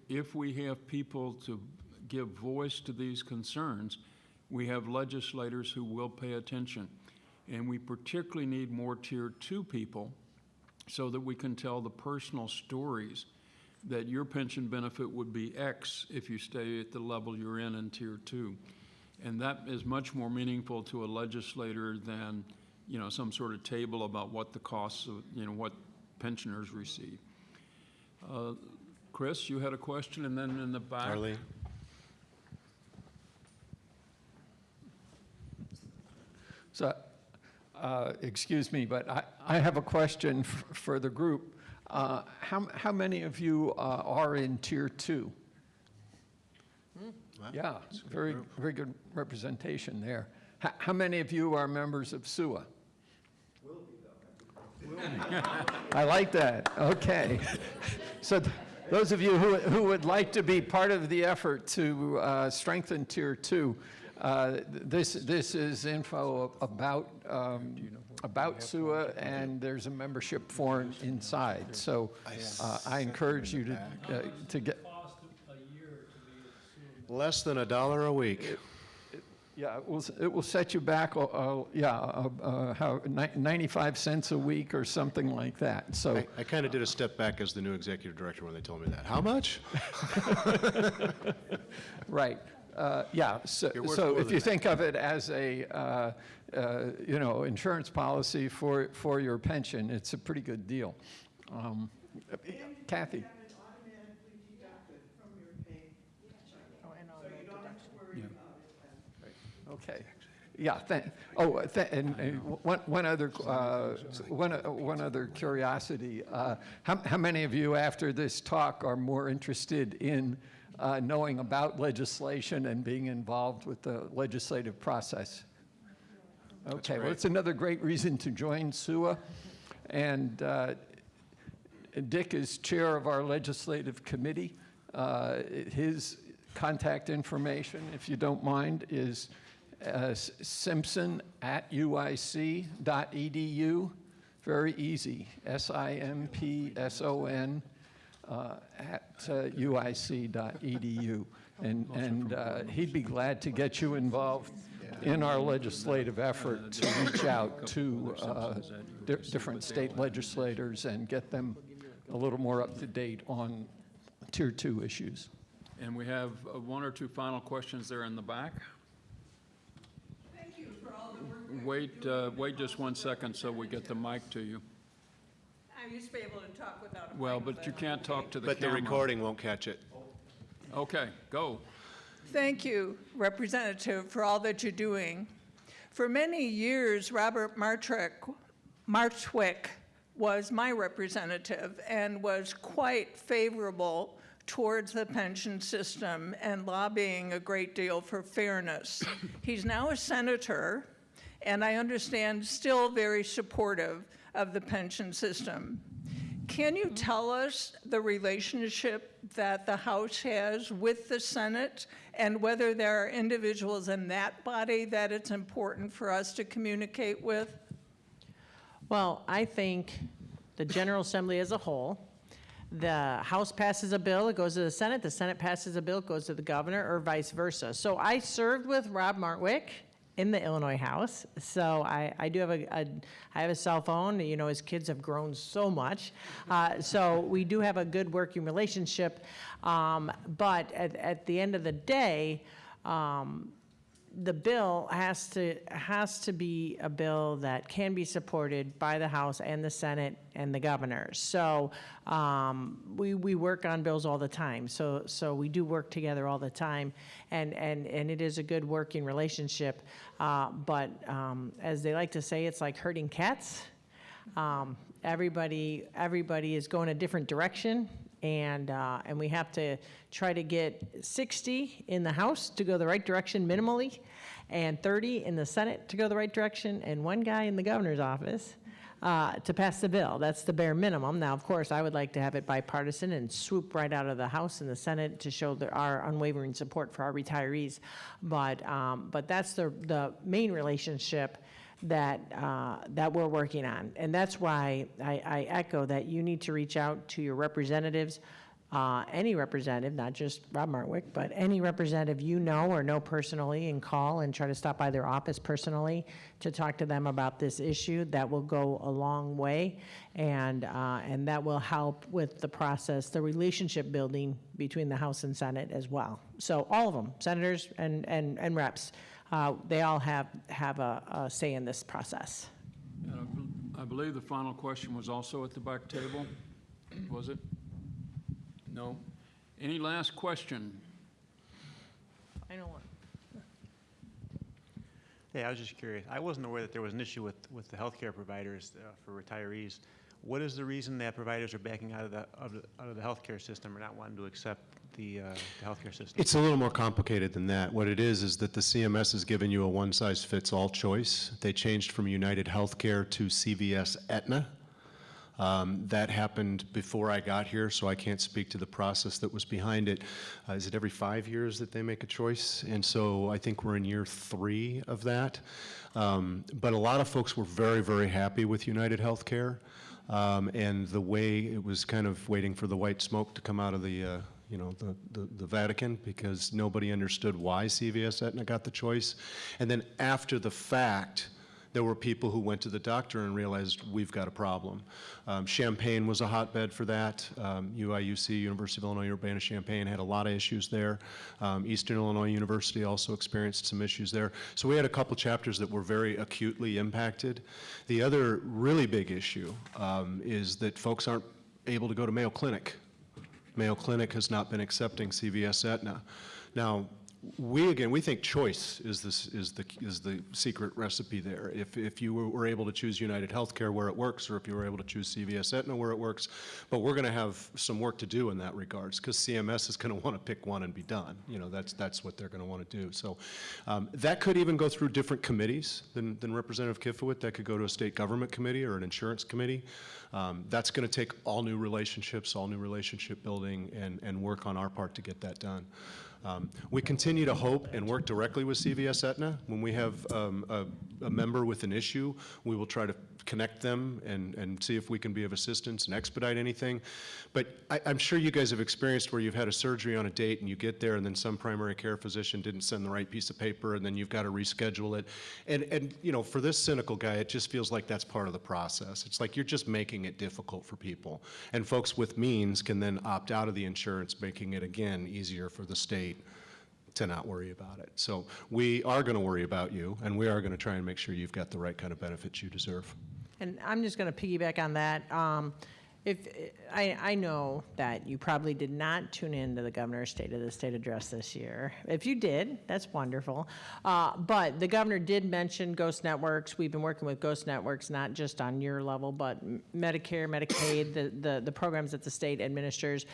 if we have people to give voice to these concerns, we have legislators who will pay attention. And we particularly need more Tier 2 people so that we can tell the personal stories that your pension benefit would be X if you stay at the level you're in Tier 2. And that is much more meaningful to a legislator than, some sort of table about what the costs of, what pensioners receive. Chris, you had a question, and then in the back.
Arlene?
So, excuse me, but I have a question for the group. How many of you are in Tier 2?
Wow,
Yeah,
that's a good
very,
group.
very good representation there. How many of you are members of SUAA? I like that, okay. So those of you who would like to be part of the effort to strengthen Tier 2, this is info about SUAA, and there's a membership form inside. So I encourage you to get.
Less than $1 a week.
Yeah, it will set you back, 95 cents a week or something like that. So
I kind of did a step back as the new executive director when they told me that. How much?
right. Yeah. So
You're worth
so
more
if
than
you
that.
think of it as a insurance policy for your pension, it's a pretty good deal. Kathy. Okay. Yeah. And one other curiosity. How many of you after this talk are more interested in knowing about legislation and being involved with the legislative process? Okay. Well, it's another great reason to join SUAA. And Dick is chair of our legislative committee. His contact information, if you don't mind, is Simpson at UIC.edu. Very easy, SIMPSON at UIC.edu. And he'd be glad to get you involved in our legislative effort to reach out to different state legislators and get them a little more up to date on Tier 2 issues.
And we have one or two final questions there in the back.
Thank you for all the work.
Wait just 1 second so we get the mic to you.
I used to be able to talk without a
Well,
mic,
but you can't talk to the
But the
camera.
recording won't catch it.
Okay, go.
Thank you, Representative, for all that you're doing. For many years, Robert Marchwick was my representative and was quite favorable towards the pension system and lobbying a great deal for fairness. He's now a senator, and I understand still very supportive of the pension system. Can you tell us the relationship that the House has with the Senate and whether there are individuals in that body that it's important for us to communicate with?
Well, I think the General Assembly as a whole, the House passes a bill, it goes to the Senate passes a bill, it goes to the governor, or vice versa. So I served with Rob Martwick in the Illinois House. So I do have I have a cell phone. You know, his kids have grown so much. So we do have a good working relationship. But at the end of the day, the bill has to be a bill that can be supported by the House and the Senate and the governor. So we work on bills all the time. So we do work together all the time, and it is a good working relationship. But as they like to say, it's like herding cats. Everybody is going a different direction. And we have to try to get 60 in the House to go the right direction minimally, and 30 in the Senate to go the right direction, and one guy in the governor's office to pass the bill. That's the bare minimum. Now, of course, I would like to have it bipartisan and swoop right out of the House and the Senate to show our unwavering support for our retirees. But that's the main relationship that we're working on. And that's why I echo that you need to reach out to your representatives, any representative, not just Rob Martwick, but any representative you know or know personally, and call and try to stop by their office personally to talk to them about this issue. That will go a long way, and that will help with the process, the relationship building between the House and Senate as well. So all of them, senators and reps, they all have a say in this process.
I believe the final question was also at the back table, was it? No? Any last question?
I know one.
Yeah, I was just curious. I wasn't aware that there was an issue with the healthcare providers for retirees. What is the reason that providers are backing out of the healthcare system or not wanting to accept the healthcare system?
It's a little more complicated than that. What it is that the CMS has given you a one-size-fits-all choice. They changed from United Healthcare to CVS Aetna. That happened before I got here, so I can't speak to the process that was behind it. Is it every 5 years that they make a choice? And so I think we're in year 3 of that. But a lot of folks were very, very happy with United Healthcare. And the way it was kind of waiting for the white smoke to come out of the Vatican, because nobody understood why CVS Aetna got the choice. And then after the fact, there were people who went to the doctor and realized we've got a problem. Champaign was a hotbed for that. UIUC, University of Illinois Urbana-Champaign, had a lot of issues there. Eastern Illinois University also experienced some issues there. So we had a couple chapters that were very acutely impacted. The other really big issue is that folks aren't able to go to Mayo Clinic. Mayo Clinic has not been accepting CVS Aetna. Now, we think choice is the secret recipe there. If you were able to choose United Healthcare where it works, or if you were able to choose CVS Aetna where it works, but we're going to have some work to do in that regards, because CMS is going to want to pick one and be done. That's what they're going to want to do. So that could even go through different committees than Representative Kifowit. That could go to a state government committee or an insurance committee. That's going to take all new relationships, all new relationship building, and work on our part to get that done. We continue to hope and work directly with CVS Aetna. When we have a member with an issue, we will try to connect them and see if we can be of assistance and expedite anything. But I'm sure you guys have experienced where you've had a surgery on a date and you get there and then some primary care physician didn't send the right piece of paper and then you've got to reschedule it. And for this cynical guy, it just feels like that's part of the process. It's like you're just making it difficult for people. And folks with means can then opt out of the insurance, making it, again, easier for the state to not worry about it. So we are going to worry about you, and we are going to try and make sure you've got the right kind of benefits you deserve.
And I'm just going to piggyback on that. I know that you probably did not tune in to the governor's State of the State address this year. If you did, that's wonderful. But the governor did mention ghost networks. We've been working with ghost networks, not just on your level, but Medicare, Medicaid, the programs that the state administers.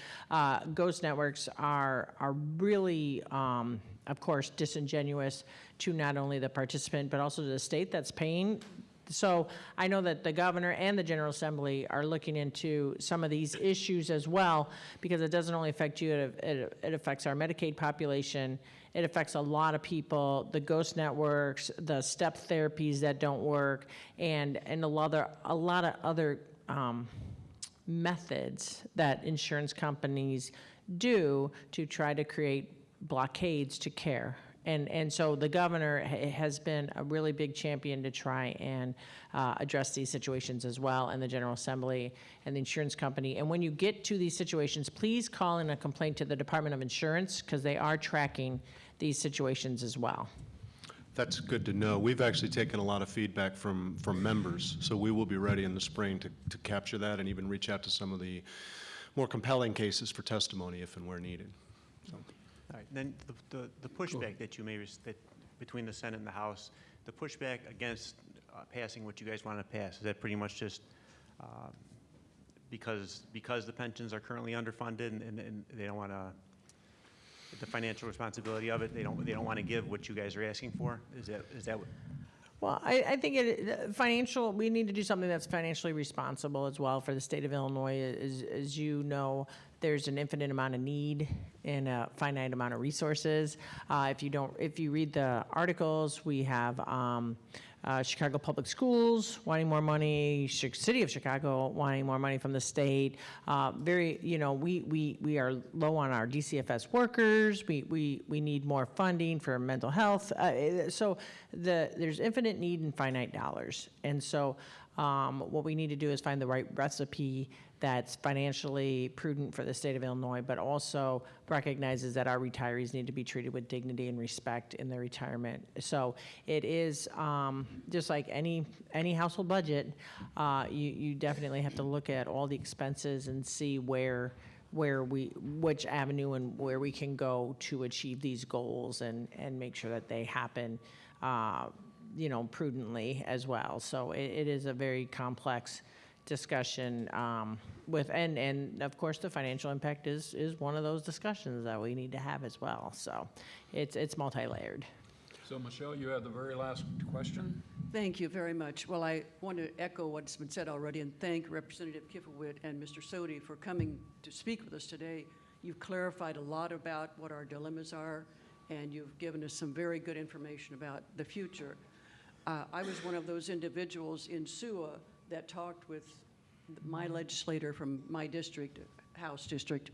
Ghost networks are really, of course, disingenuous to not only the participant, but also to the state that's paying. So I know that the governor and the General Assembly are looking into some of these issues as well, because it doesn't only affect you, it affects our Medicaid population. It affects a lot of people, the ghost networks, the step therapies that don't work, and a lot of other methods that insurance companies do to try to create blockades to care. And so the governor has been a really big champion to try and address these situations as well, and the General Assembly and the insurance company. And when you get to these situations, please call in a complaint to the Department of Insurance, because they are tracking these situations as well.
That's good to know. We've actually taken a lot of feedback from members, so we will be ready in the spring to capture that and even reach out to some of the more compelling cases for testimony if and where needed. So.
All right, then the pushback that you may, that between the Senate and the House, the pushback against passing what you guys want to pass, is that pretty much just because the pensions are currently underfunded and they don't want to, the financial responsibility of it, they don't want to give what you guys are asking for? Is that what?
Well, I think we need to do something that's financially responsible as well for the state of Illinois. As you know, there's an infinite amount of need and a finite amount of resources. If you read the articles, we have Chicago Public Schools wanting more money, City of Chicago wanting more money from the state. We are low on our DCFS workers. We need more funding for mental health. So there's infinite need and finite dollars. And so what we need to do is find the right recipe that's financially prudent for the state of Illinois, but also recognizes that our retirees need to be treated with dignity and respect in their retirement. So it is just like any household budget, you definitely have to look at all the expenses and see which avenue and where we can go to achieve these goals and make sure that they happen prudently as well. So it is a very complex discussion and of course the financial impact is one of those discussions that we need to have as well. So it's multi-layered.
So Michelle, you have the very last question.
Thank you very much. Well, I want to echo what's been said already and thank Representative Kifowit and Mr. Soady for coming to speak with us today. You've clarified a lot about what our dilemmas are, and you've given us some very good information about the future. I was one of those individuals in SUAA that talked with my legislator from my district, House district,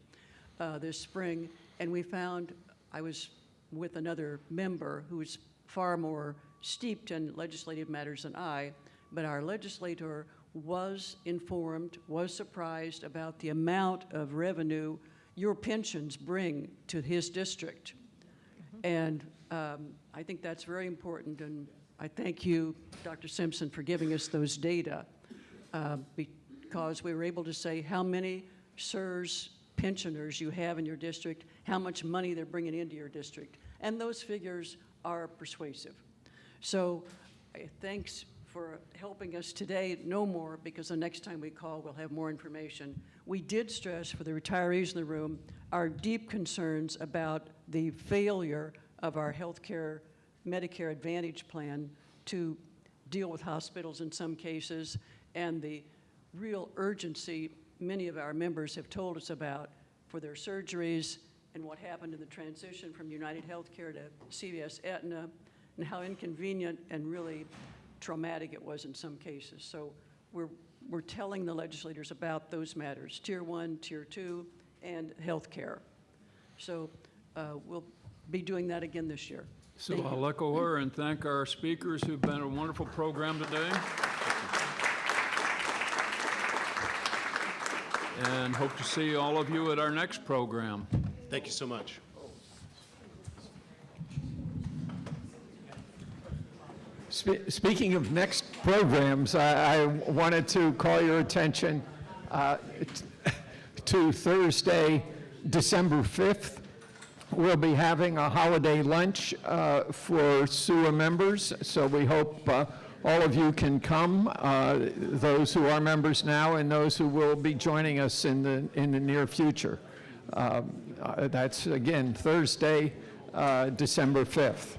this spring, and we found I was with another member who's far more steeped in legislative matters than I, but our legislator was informed, was surprised about the amount of revenue your pensions bring to his district. And I think that's very important, and I thank you, Dr. Simpson, for giving us those data, because we were able to say how many SERS pensioners you have in your district, how much money they're bringing into your district, and those figures are persuasive. So thanks for helping us today, no more, because the next time we call, we'll have more information. We did stress for the retirees in the room our deep concerns about the failure of our healthcare Medicare Advantage plan to deal with hospitals in some cases, and the real urgency many of our members have told us about for their surgeries and what happened in the transition from United Healthcare to CVS Aetna, and how inconvenient and really traumatic it was in some cases. So we're telling the legislators about those matters, Tier 1, Tier 2, and healthcare. So we'll be doing that again this year.
So I'll echo her and thank our speakers who've been a wonderful program today. And hope to see all of you at our next program.
Thank you so much.
Speaking of next programs, I wanted to call your attention to Thursday, December 5th. We'll be having a holiday lunch for SUAA members, so we hope all of you can come, those who are members now and those who will be joining us in the near future. That's, again, Thursday, December 5th.